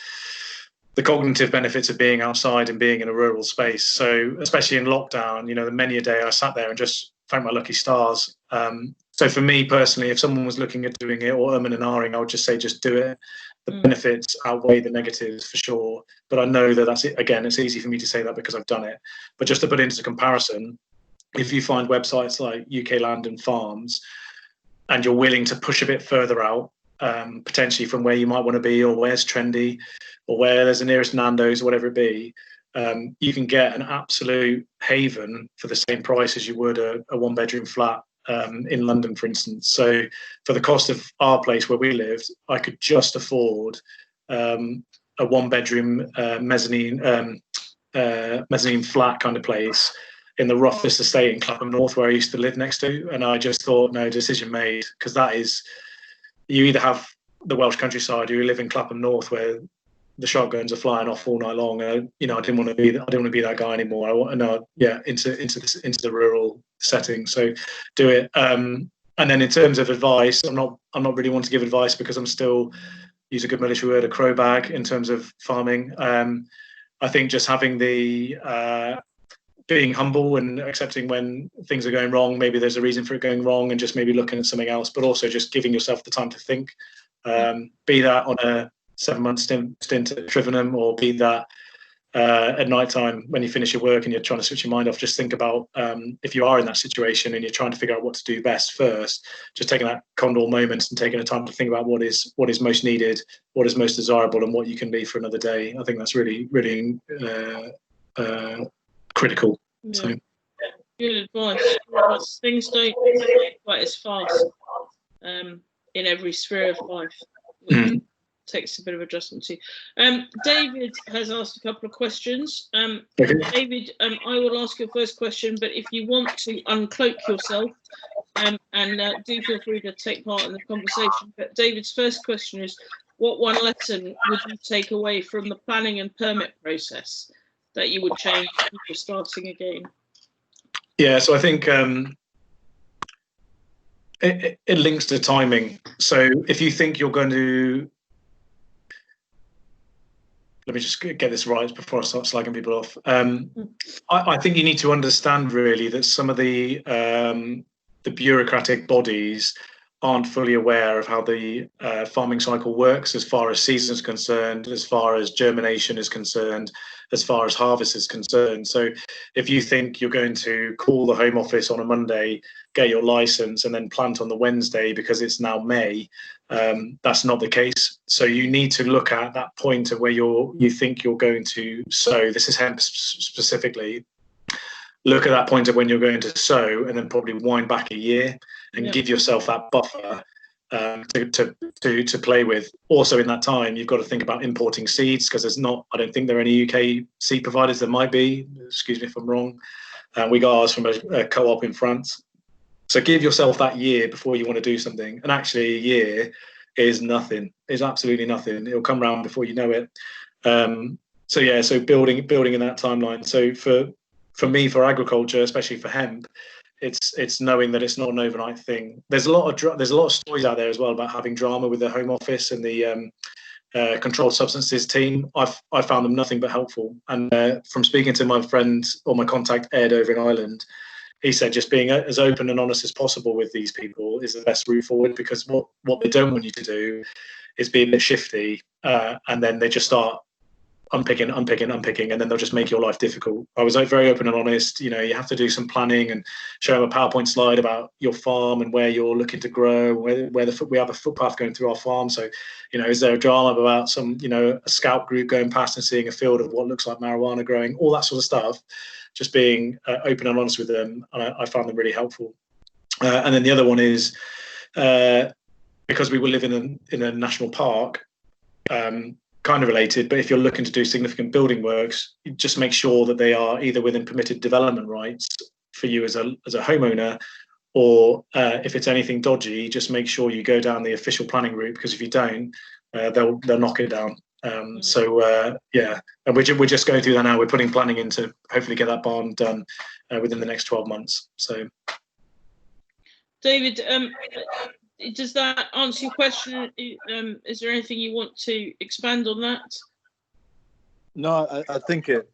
Speaker 2: cognitive benefits of being outside and being in a rural space. So especially in lockdown, many a day I sat there and just thanked my lucky stars. So for me personally, if someone was looking at doing it or and ahhing, I would just say, just do it. The benefits outweigh the negatives for sure. But I know that's it. Again, it's easy for me to say that because I've done it. But just to put it into comparison, if you find websites like UK Land and Farms and you're willing to push a bit further out, potentially from where you might want to be, or where's trendy, or where there's the nearest Nando's, or whatever it be, you can get an absolute haven for the same price as you would a one-bedroom flat in London, for instance. So for the cost of our place where we lived, I could just afford a one-bedroom mezzanine flat kind of place in the roughest estate in Clapham North, where I used to live next to. And I just thought, no, decision made, because that is, you either have the Welsh countryside, or you live in Clapham North, where the shotguns are flying off all night long. I didn't want to be that guy anymore. I want into the rural setting. So do it. And then in terms of advice, I'm not really wanting to give advice because I'm still, use a good military word, a crowbag in terms of farming. I think just having the being humble and accepting when things are going wrong, maybe there's a reason for it going wrong, and just maybe looking at something else, but also just giving yourself the time to think. Be that on a 7-month stint at Trivenham, or be that at night time when you finish your work and you're trying to switch your mind off. Just think about if you are in that situation and you're trying to figure out what to do best first, just taking that condor moment and taking the time to think about what is most needed, what is most desirable, and what you can be for another day. I think that's really, really critical.
Speaker 1: Yeah.
Speaker 2: So.
Speaker 1: Good advice. Things don't go quite as fast in every sphere of life. Takes a bit of adjustment too. David has asked a couple of questions.
Speaker 2: Okay.
Speaker 1: David, I will ask your first question, but if you want to uncloak yourself, and do feel free to take part in the conversation. But David's first question is, what one lesson would you take away from the planning and permit process that you would change if you were starting again?
Speaker 2: Yeah, so I think it links to timing. So if you think you're going to, let me just get this right before I start slagging people off. I think you need to understand really that some of the bureaucratic bodies aren't fully aware of how the farming cycle works, as far as season is concerned, as far as germination is concerned, as far as harvest is concerned. So if you think you're going to call the Home Office on a Monday, get your license, and then plant on the Wednesday because it's now May, that's not the case. So you need to look at that point of where you think you're going to sow. This is hemp specifically. Look at that point of when you're going to sow, and then probably wind back a year and give yourself that buffer to play with. Also in that time, you've got to think about importing seeds, because I don't think there are any UK seed providers. There might be, excuse me if I'm wrong. We got ours from a co-op in France. So give yourself that year before you want to do something. And actually a year is nothing, is absolutely nothing. It'll come around before you know it. so building in that timeline. So for me, for agriculture, especially for hemp, it's knowing that it's not an overnight thing. There's a lot of stories out there as well about having drama with the Home Office and the controlled substances team. I found them nothing but helpful. And from speaking to my friend or my contact Ed over in Ireland, he said just being as open and honest as possible with these people is the best route forward, because what they don't want you to do is be a bit shifty, and then they just start unpicking, and then they'll just make your life difficult. I was very open and honest. You have to do some planning and show them a PowerPoint slide about your farm and where you're looking to grow, where we have a footpath going through our farm. So, is there a drama about some, a scout group going past and seeing a field of what looks like marijuana growing, all that sort of stuff. Just being open and honest with them, and I found them really helpful. And then the other one is because we will live in a national park. Kind of related, but if you're looking to do significant building works, you just make sure that they are either within permitted development rights for you as a homeowner, or if it's anything dodgy, just make sure you go down the official planning route, because if you don't, they'll knock it down. So and we're just going through that now. We're putting planning in to hopefully get that barn done within the next 12 months. So,
Speaker 1: David, does that answer your question? Is there anything you want to expand on that?
Speaker 3: No, I think it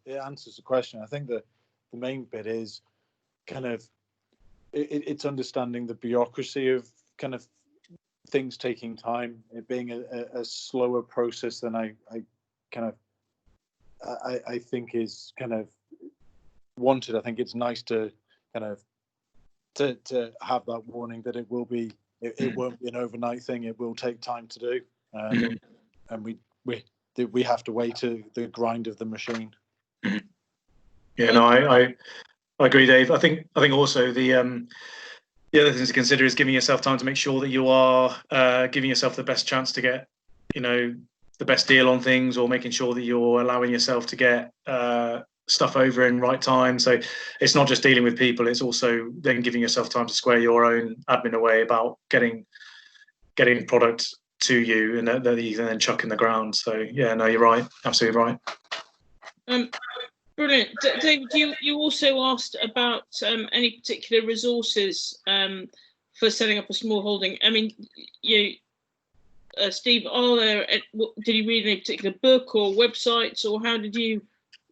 Speaker 3: answers the question. I think the main bit is kind of it's understanding the bureaucracy of kind of things taking time, it being a slower process than I think is kind of wanted. I think it's nice to kind of to have that warning that it won't be an overnight thing. It will take time to do, and we have to wait to the grind of the machine.
Speaker 2: Yeah, no, I agree, Dave. I think also the other things to consider is giving yourself time to make sure that you are giving yourself the best chance to get the best deal on things, or making sure that you're allowing yourself to get stuff over in right time. So it's not just dealing with people, it's also then giving yourself time to square your own admin away about getting product to you and that you can then chuck in the ground. So yeah, no, you're right, absolutely right.
Speaker 1: Brilliant. David, you also asked about any particular resources for setting up a small holding. I mean, Steve, did you read any particular book or websites, or how did you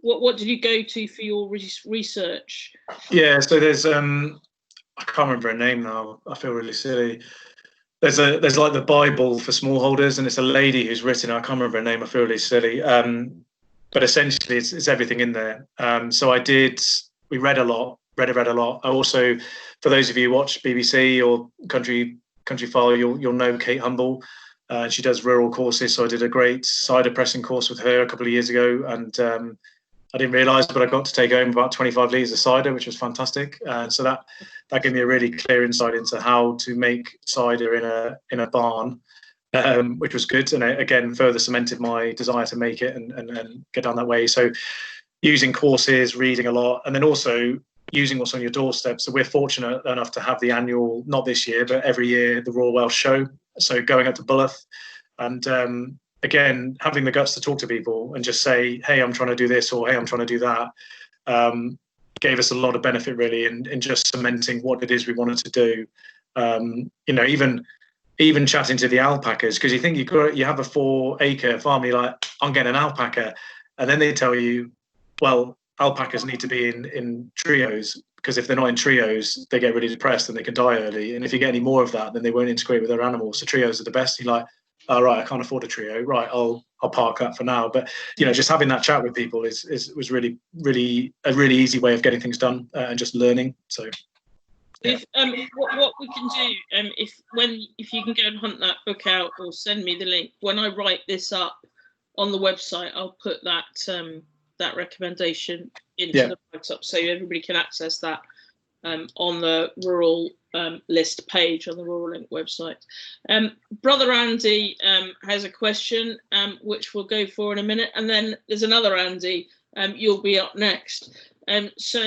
Speaker 1: what did you go to for your research?
Speaker 2: Yeah, so there's I can't remember her name now. I feel really silly. There's like the Bible for smallholders, and it's a lady who's written it. I can't remember her name. I feel really silly. But essentially, it's everything in there. So we read a lot. I also, for those of you who watch BBC or Country File, you'll know Kate Humble. She does rural courses. So I did a great cider pressing course with her a couple of years ago, and I didn't realise, but I got to take home about 25 litres of cider, which was fantastic. So that gave me a really clear insight into how to make cider in a barn, which was good. And again, further cemented my desire to make it and get down that way. So using courses, reading a lot, and then also using what's on your doorstep. So we're fortunate enough to have the annual, not this year, but every year, the Royal Welsh Show. So going up to Bulloth and again, having the guts to talk to people and just say, hey, I'm trying to do this, or hey, I'm trying to do that, gave us a lot of benefit really in just cementing what it is we wanted to do. Even chatting to the alpacas, because you think you have a 4-acre farm, you're like, I'm getting an alpaca. And then they tell you, well, alpacas need to be in trios, because if they're not in trios, they get really depressed and they can die early. And if you get any more of that, then they won't integrate with their animals. So trios are the best. You're like, oh, right, I can't afford a trio. Right, I'll park that for now. But just having that chat with people was really, really a really easy way of getting things done and just learning. So,
Speaker 1: yeah. What we can do, if you can go and hunt that book out or send me the link when I write this up on the website, I'll put that recommendation into the write-up so everybody can access that on the rural list page on the Rural Link website. Brother Andy has a question which we'll go for in a minute, and then there's another Andy. You'll be up next. So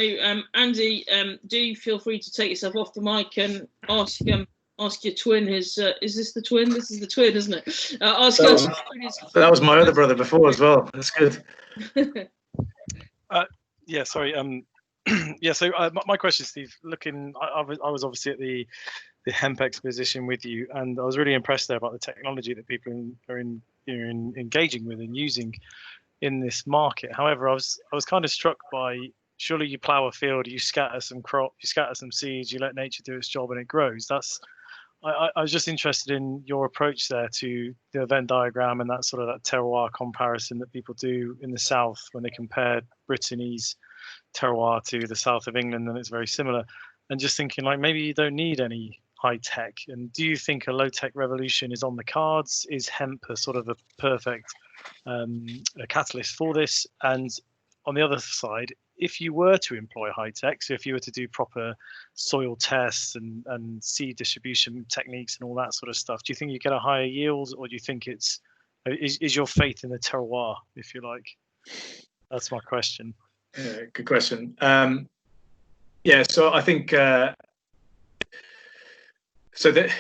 Speaker 1: Andy, do feel free to take yourself off the mic and ask ask your twin is this the twin? This is the twin, isn't it? Ask
Speaker 2: That
Speaker 1: your
Speaker 2: was,
Speaker 1: twin his...
Speaker 2: that was my other brother before as well. That's good.
Speaker 4: Yeah, sorry. Yeah, so my question, Steve, I was obviously at the Hemp exposition with you, and I was really impressed there about the technology that people are engaging with and using in this market. However, I was kind of struck by, surely you plow a field, you scatter some crop, you scatter some seeds, you let nature do its job, and it grows. I was just interested in your approach there to the Venn diagram and that sort of that terroir comparison that people do in the south when they compare Brittany's terroir to the south of England, and it's very similar. And just thinking, like, maybe you don't need any high tech. And do you think a low tech revolution is on the cards? Is hemp a sort of a perfect a catalyst for this? And on the other side, if you were to employ high tech, so if you were to do proper soil tests and seed distribution techniques and all that sort of stuff, do you think you get a higher yield, or do you think is your faith in the terroir, if you like? That's my question.
Speaker 2: Yeah, good question. Yeah, so I think so the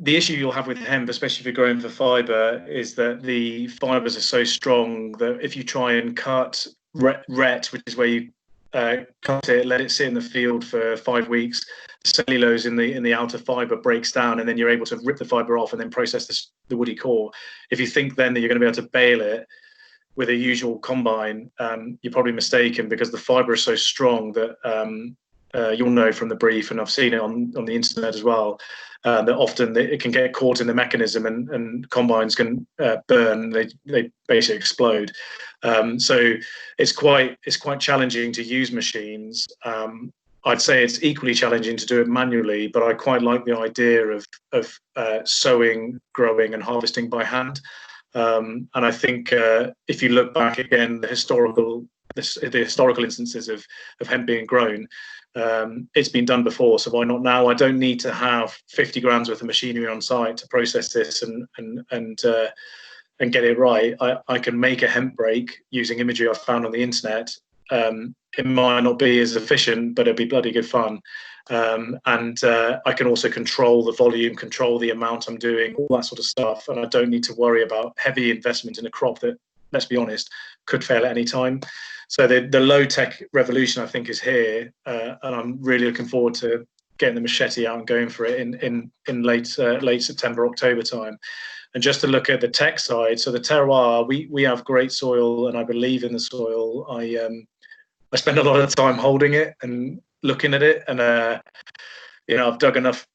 Speaker 2: issue you'll have with hemp, especially if you're growing for fibre, is that the fibres are so strong that if you try and cut ret, which is where you cut it, let it sit in the field for 5 weeks, the cellulose in the outer fibre breaks down, and then you're able to rip the fibre off and then process the woody core. If you think then that you're going to be able to bale it with a usual combine, you're probably mistaken, because the fibre is so strong that you'll know from the brief, and I've seen it on the internet as well, that often it can get caught in the mechanism, and combines can burn. They basically explode. So it's quite challenging to use machines. I'd say it's equally challenging to do it manually, but I quite like the idea of sowing, growing, and harvesting by hand. And I think if you look back again, the historical instances of hemp being grown, it's been done before, so why not now? I don't need to have 50 grams worth of machinery on site to process this and get it right. I can make a hemp break using imagery I've found on the internet. It might not be as efficient, but it'll be bloody good fun. And I can also control the volume, control the amount I'm doing, all that sort of stuff. And I don't need to worry about heavy investment in a crop that, let's be honest, could fail at any time. So the low tech revolution, I think, is here, and I'm really looking forward to getting the machete out and going for it in late September, October time. And just to look at the tech side, so the terroir, we have great soil, and I believe in the soil. I spend a lot of time holding it and looking at it, and I've dug enough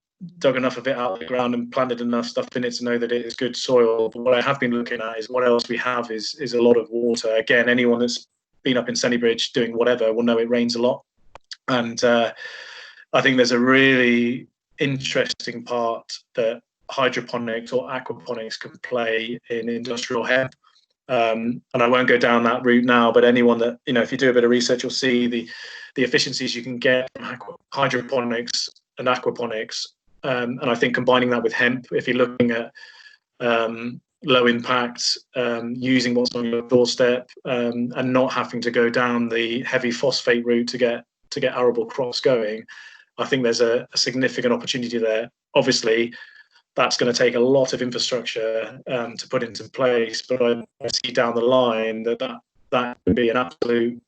Speaker 2: of it out of the ground and planted enough stuff in it to know that it is good soil. But what I have been looking at is what else we have is a lot of water. Again, anyone that's been up in Sennybridge doing whatever will know it rains a lot, and I think there's a really interesting part that hydroponics or aquaponics can play in industrial hemp. And I won't go down that route now, but anyone that, if you do a bit of research, you'll see the efficiencies you can get from hydroponics and aquaponics. And I think combining that with hemp, if you're looking at low impact, using what's on your doorstep, and not having to go down the heavy phosphate route to get arable crops going, I think there's a significant opportunity there. Obviously, that's going to take a lot of infrastructure to put into place, but I see down the line that would be an absolute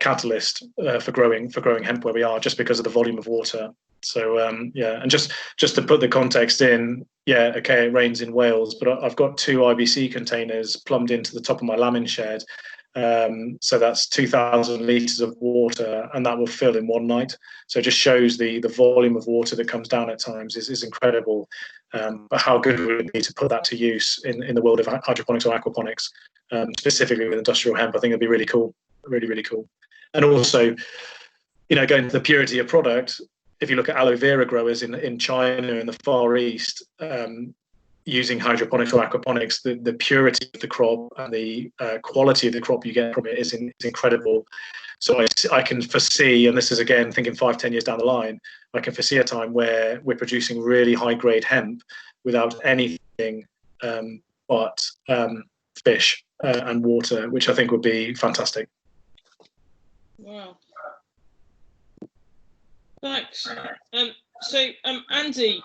Speaker 2: catalyst for growing hemp where we are, just because of the volume of water. So and just to put the context in, okay, it rains in Wales, but I've got 2 IBC containers plumbed into the top of my lambing shed. So that's 2,000 litres of water, and that will fill in one night. So it just shows the volume of water that comes down at times is incredible. But how good would it be to put that to use in the world of hydroponics or aquaponics, specifically with industrial hemp? I think it'd be really cool, really, really cool. And also, going to the purity of product, if you look at aloe vera growers in China and the Far East, using hydroponics or aquaponics, the purity of the crop and the quality of the crop you get from it is incredible. So I can foresee, and this is again thinking 5-10 years down the line, I can foresee a time where we're producing really high grade hemp without anything but fish and water, which I think would be fantastic.
Speaker 1: Wow. Thanks. So, Andy,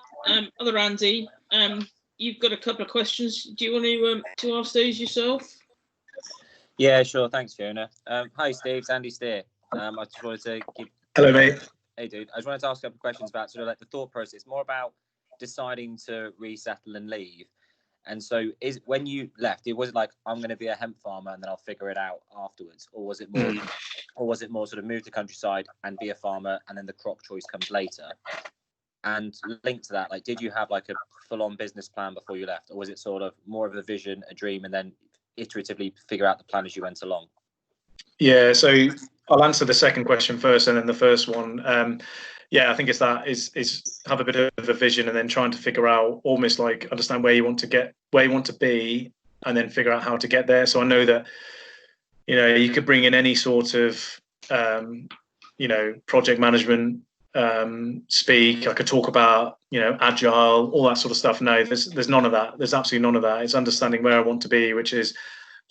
Speaker 1: other Andy, you've got a couple of questions. Do you want to ask those yourself?
Speaker 5: Yeah, sure. Thanks, Fiona. Hi, Steve. It's Andy Steele. I just wanted to give.
Speaker 2: Hello, mate.
Speaker 5: Hey, dude. I just wanted to ask a couple of questions about sort of like the thought process, more about deciding to resettle and leave. And so, when you left, was it like, I'm going to be a hemp farmer and then I'll figure it out afterwards, or was it more sort of move to the countryside and be a farmer and then the crop choice comes later? And linked to that, like, did you have like a full-on business plan before you left, or was it sort of more of a vision, a dream, and then iteratively figure out the plan as you went along?
Speaker 2: Yeah, so I'll answer the second question first, and then the first one. Yeah, I think it's that is have a bit of a vision, and then trying to figure out, almost like understand where you want to be, and then figure out how to get there. So I know that, you know, you could bring in any sort of you know, project management speak. I could talk about, you know, agile, all that sort of stuff. No, there's none of that. There's absolutely none of that. It's understanding where I want to be, which is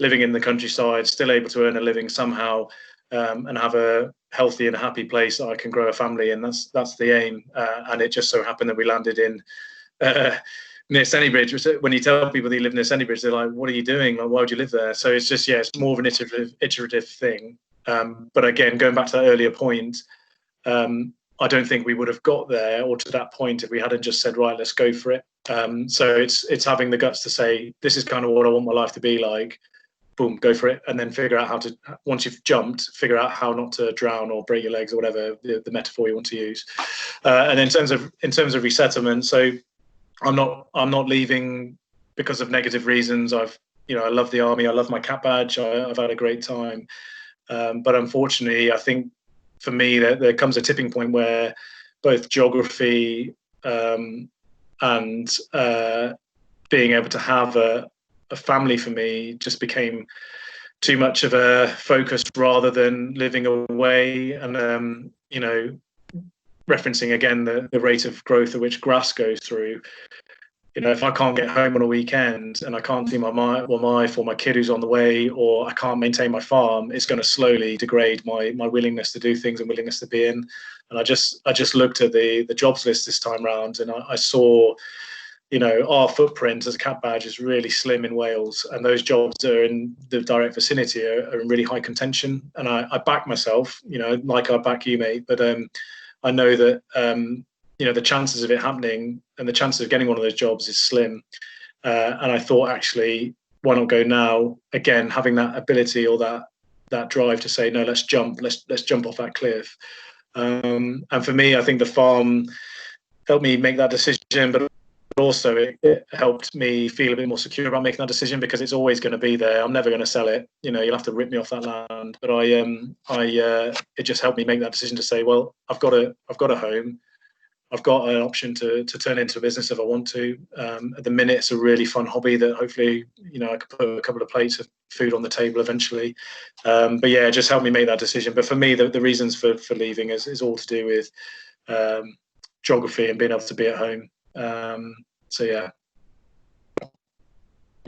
Speaker 2: living in the countryside, still able to earn a living somehow, and have a healthy and happy place that I can grow a family in. That's the aim. And it just so happened that we landed in near Sennybridge. When you tell people that you live near Sennybridge, they're like, "What are you doing? Like, why would you live there?" So it's just, yeah, it's more of an iterative thing. But again, going back to that earlier point, I don't think we would have got there or to that point if we hadn't just said, right, let's go for it. So it's having the guts to say, this is kind of what I want my life to be like. Boom, go for it, and then figure out how to, once you've jumped, figure out how not to drown or break your legs or whatever the metaphor you want to use. And in terms of resettlement, so I'm not leaving because of negative reasons. I love the army, I love my cap badge, I've had a great time, but unfortunately, I think for me there comes a tipping point where both geography and being able to have a family for me just became too much of a focus rather than living away. And you know, referencing again the rate of growth at which grass goes through, you know, if I can't get home on a weekend and I can't see my wife or my kid who's on the way, or I can't maintain my farm, it's going to slowly degrade my willingness to do things and willingness to be in. And I just looked at the jobs list this time round, and I saw, you know, our footprint as a cap badge is really slim in Wales, and those jobs that are in the direct vicinity are in really high contention. And I back myself, you know, like I back you, mate, but I know that you know, the chances of it happening and the chances of getting one of those jobs is slim. And I thought, actually, why not go now? Again, having that ability or that drive to say, no, let's jump off that cliff. And for me, I think the farm helped me make that decision, but also it helped me feel a bit more secure about making that decision, because it's always going to be there. I'm never going to sell it. You know, you'll have to rip me off that land. But it just helped me make that decision to say, well, I've got a home. I've got an option to turn into a business if I want to. At the minute, it's a really fun hobby that hopefully, you know, I could put a couple of plates of food on the table eventually. But yeah, it just helped me make that decision. But for me, the reasons for leaving is all to do with geography and being able to be at home. So yeah.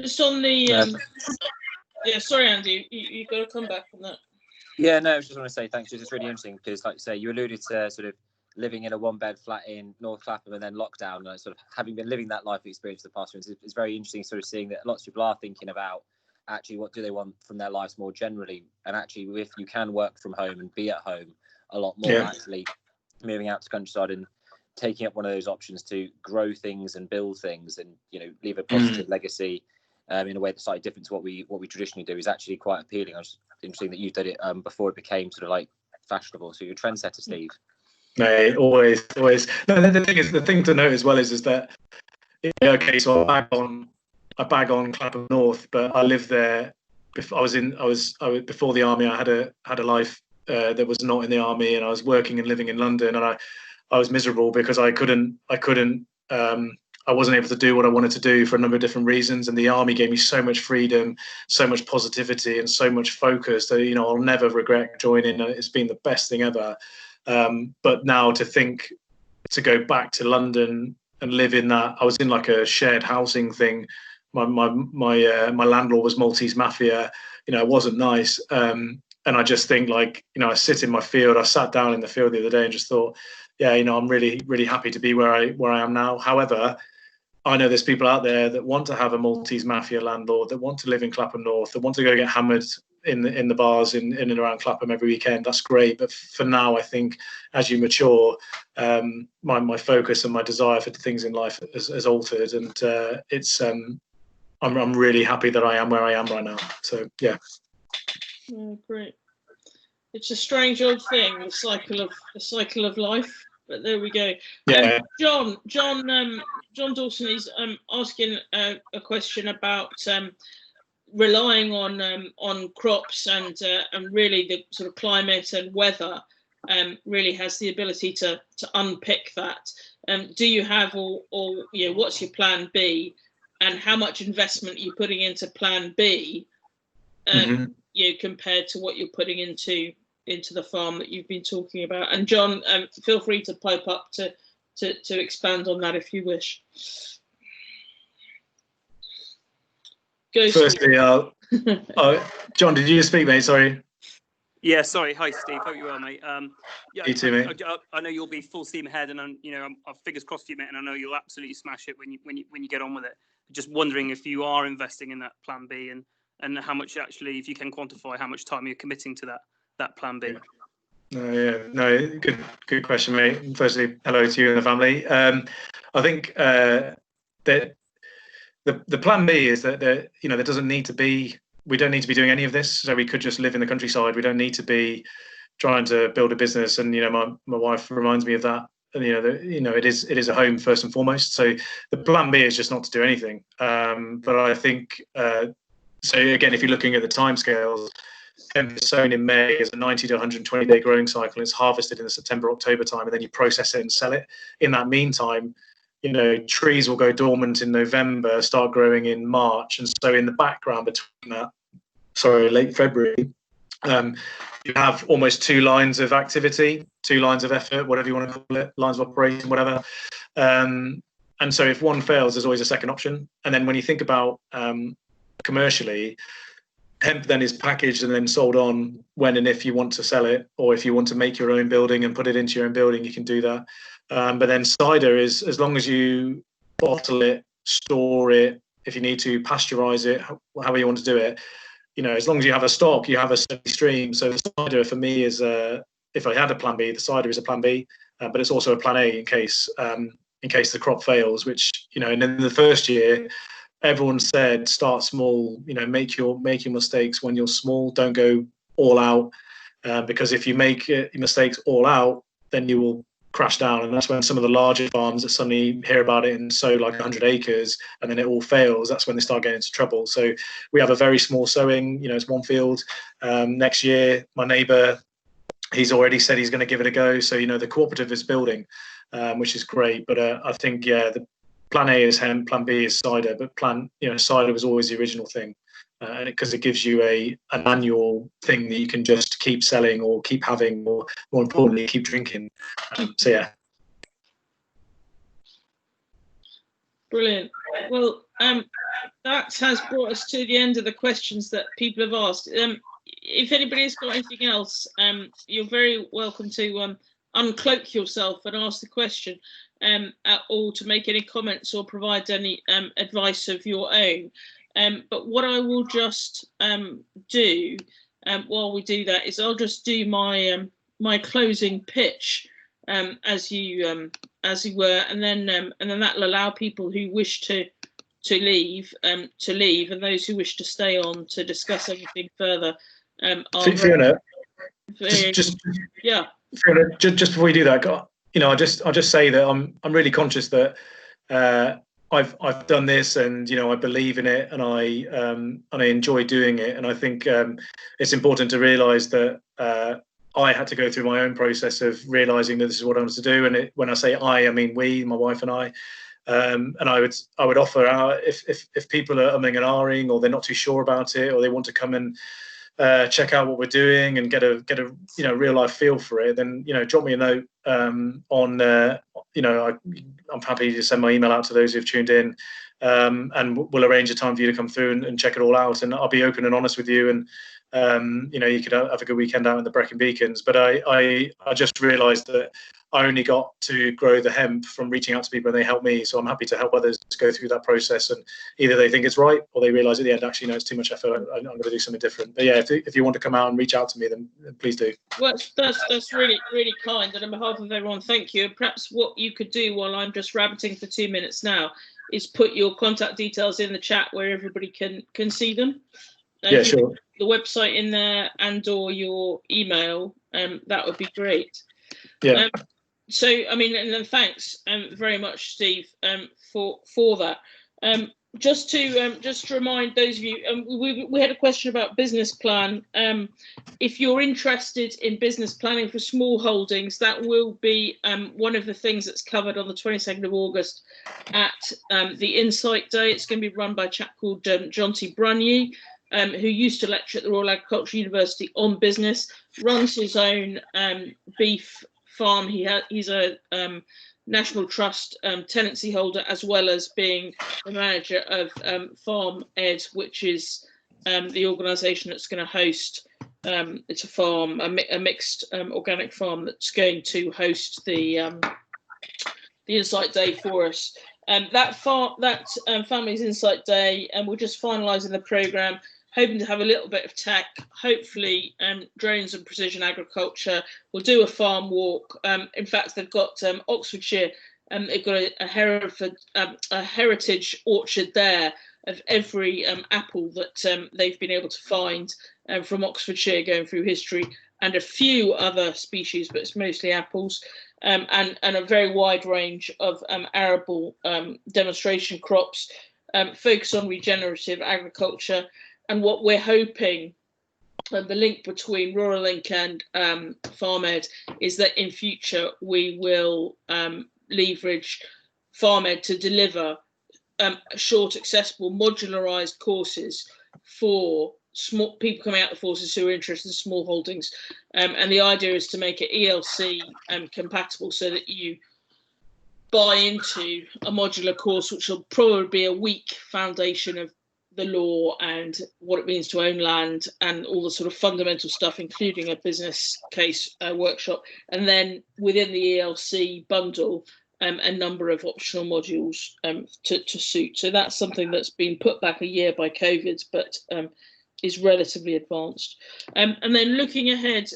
Speaker 1: Just on the yeah, sorry, Andy, you got to come back on that.
Speaker 5: Yeah, no, I just want to say thanks. It's really interesting because, like you say, you alluded to sort of living in a one-bed flat in North Clapham and then lockdown, and sort of having been living that life experience for the past years. It's very interesting sort of seeing that lots of people are thinking about actually what do they want from their lives more generally, and actually if you can work from home and be at home a lot more, actually moving out to countryside and taking up one of those options to grow things and build things and, you know, leave a positive legacy in a way that's slightly different to what we traditionally do is actually quite appealing. I was interesting that you did it before it became sort of like fashionable. So you're a trendsetter, Steve.
Speaker 2: No, always. No, the thing to note as well is that, okay, so I bag on Clapham North, but I lived there. Before before the army. I had a life that was not in the army, and I was working and living in London, and I was miserable because I wasn't able to do what I wanted to do for a number of different reasons. And the army gave me so much freedom, so much positivity, and so much focus that, you know, I'll never regret joining. It's been the best thing ever. But now to go back to London and live in that, I was in like a shared housing thing. My landlord was Maltese mafia. You know, it wasn't nice. And I just think, like, you know, I sit in my field. I sat down in the field the other day and just thought, yeah, I'm really, really happy to be where I am now. However, I know there's people out there that want to have a Maltese mafia landlord, that want to live in Clapham North, that want to go get hammered in the bars in and around Clapham every weekend. That's great, but for now, I think as you mature, my focus and my desire for things in life has altered, and I'm really happy that I am where I am right now. So yeah.
Speaker 1: Oh, great. It's a strange old thing, the cycle of life. But there we go.
Speaker 2: Yeah.
Speaker 1: John Dawson is asking a question about relying on crops and really the sort of climate and weather really has the ability to unpick that. Do you have or what's your plan B, and how much investment are you putting into plan B compared to what you're putting into the farm that you've been talking about? And John, feel free to pipe up to expand on that if you wish. Go.
Speaker 2: Firstly, John, did you speak, mate? Sorry.
Speaker 6: Yeah, sorry. Hi, Steve. Hope you're well, mate. Yeah,
Speaker 2: you too, mate.
Speaker 6: I know you'll be full steam ahead, and I'm fingers crossed for you, mate. And I know you'll absolutely smash it when you get on with it. Just wondering if you are investing in that plan B, and how much actually, if you can quantify how much time you're committing to that plan B.
Speaker 2: Good question, mate. Firstly, hello to you and the family. I think that the plan B is that there doesn't need to be. We don't need to be doing any of this. So we could just live in the countryside. We don't need to be trying to build a business. And my wife reminds me of that. And it is a home first and foremost. So the plan B is just not to do anything. But I think so. Again, if you're looking at the timescales, hemp is sown in May is a 90 to 120 day growing cycle. It's harvested in the September-October time, and then you process it and sell it. In that meantime, trees will go dormant in November, start growing in March, and so in the background between that, late February, you have almost 2 lines of activity, 2 lines of effort, whatever you want to call it, lines of operation, whatever. And so if one fails, there's always a second option. And then when you think about commercially, hemp then is packaged and then sold on when and if you want to sell it, or if you want to make your own building and put it into your own building, you can do that. But then cider is, as long as you bottle it, store it, if you need to pasteurize it, however you want to do it, as long as you have a stock, you have a steady stream. So the cider for me is, if I had a plan B, the cider is a plan B, but it's also a plan A in case the crop fails, which, and in the first year, everyone said start small, make your mistakes when you're small, don't go all out, because if you make mistakes all out, then you will crash down. And that's when some of the larger farms that suddenly hear about it and sow like 100 acres and then it all fails, that's when they start getting into trouble. So we have a very small sowing, it's one field. Next year, my neighbour, he's already said he's going to give it a go. So, the cooperative is building, which is great. But I think, the plan A is hemp, plan B is cider, but cider was always the original thing. Because it gives you an annual thing that you can just keep selling or keep having, or more importantly, keep drinking. So yeah.
Speaker 1: Brilliant. Well, that has brought us to the end of the questions that people have asked. If anybody's got anything else, you're very welcome to uncloak yourself and ask the question, or to make any comments or provide any advice of your own. But what I will just do while we do that is I'll just do my my closing pitch as you were, and then that will allow people who wish to leave, and those who wish to stay on to discuss anything further.
Speaker 2: Fiona, just before we do that, I'll just say that I'm really conscious that I've done this, and I believe in it, and I enjoy doing it, and I think it's important to realise that I had to go through my own process of realising that this is what I wanted to do. And when I say I mean we, my wife and I. And I would offer if people are umming and ahhing, or they're not too sure about it, or they want to come and check out what we're doing and get a real life feel for it, then drop me a note on I'm happy to send my email out to those who've tuned in, and we'll arrange a time for you to come through and check it all out, and I'll be open and honest with you, and you could have a good weekend out in the Brecon Beacons. But I just realised that I only got to grow the hemp from reaching out to people, and they help me. So I'm happy to help others go through that process, and either they think it's right or they realise at the end, actually, no, it's too much effort. I'm going to do something different. But yeah, if you want to come out and reach out to me, then please do.
Speaker 1: Well, that's really, really kind. And on behalf of everyone, thank you. And perhaps what you could do while I'm just rabbiting for 2 minutes now is put your contact details in the chat where everybody can see them.
Speaker 2: Yeah, sure.
Speaker 1: The website in there and/or your email, that would be great.
Speaker 2: Yeah.
Speaker 1: So, I mean, and then thanks very much, Steve, for that. Just to remind those of you, we had a question about business plan. If you're interested in business planning for small holdings, that will be one of the things that's covered on the 22nd of August at the Insight Day. It's going to be run by a chap called Jonty Brunye, who used to lecture at the Royal Agricultural University on business, runs his own beef farm. He's a National Trust tenancy holder, as well as being the manager of Farm Ed, which is the organisation that's going to host. It's a farm, a mixed organic farm that's going to host the Insight Day for us. That Family's Insight Day, and we're just finalising the programme, hoping to have a little bit of tech, hopefully drones and precision agriculture. We'll do a farm walk. In fact, they've got Oxfordshire, they've got a heritage orchard there of every apple that they've been able to find from Oxfordshire going through history, and a few other species, but it's mostly apples, and a very wide range of arable demonstration crops, focus on regenerative agriculture. And what we're hoping, the link between Rural Link and Farm Ed, is that in future we will leverage Farm Ed to deliver short, accessible, modularised courses for small people coming out of the forces who are interested in small holdings. And the idea is to make it ELC compatible, so that you buy into a modular course, which will probably be a weak foundation of the law and what it means to own land and all the sort of fundamental stuff, including a business case workshop, and then within the ELC bundle a number of optional modules to suit. So that's something that's been put back a year by COVID, but is relatively advanced. And then looking ahead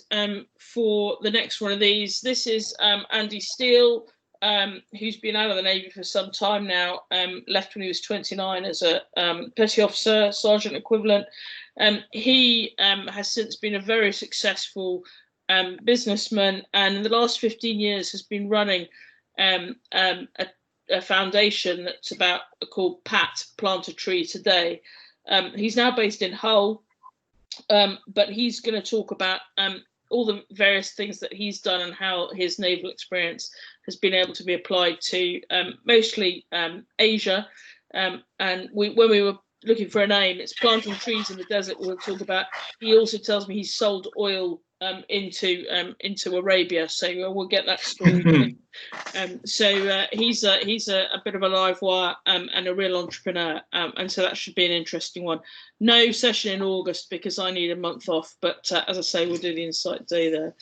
Speaker 1: for the next one of these, this is Andy Steele, who's been out of the Navy for some time now, left when he was 29 as a petty officer, sergeant equivalent. He has since been a very successful businessman, and in the last 15 years has been running a foundation that's called PAT, Plant a Tree Today. He's now based in Hull, but he's going to talk about all the various things that he's done and how his naval experience has been able to be applied to mostly Asia. And when we were looking for a name, it's Planting Trees in the Desert we'll talk about. He also tells me he's sold oil into Arabia, so we'll get that story. So he's a bit of a live wire and a real entrepreneur, and so that should be an interesting one. No session in August because I need a month off, but as I say, we'll do the Insight Day there.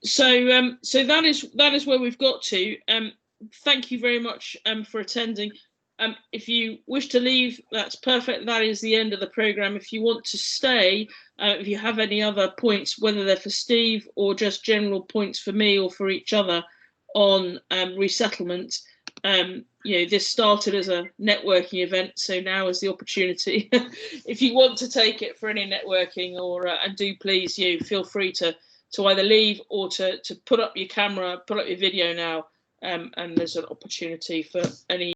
Speaker 1: So that is where we've got to. Thank you very much for attending. If you wish to leave, that's perfect. That is the end of the programme. If you want to stay, if you have any other points, whether they're for Steve or just general points for me or for each other on resettlement, this started as a networking event, so now is the opportunity. If you want to take it for any networking, or and do please, feel free to either leave or to put up your camera, put up your video now, and there's an opportunity for any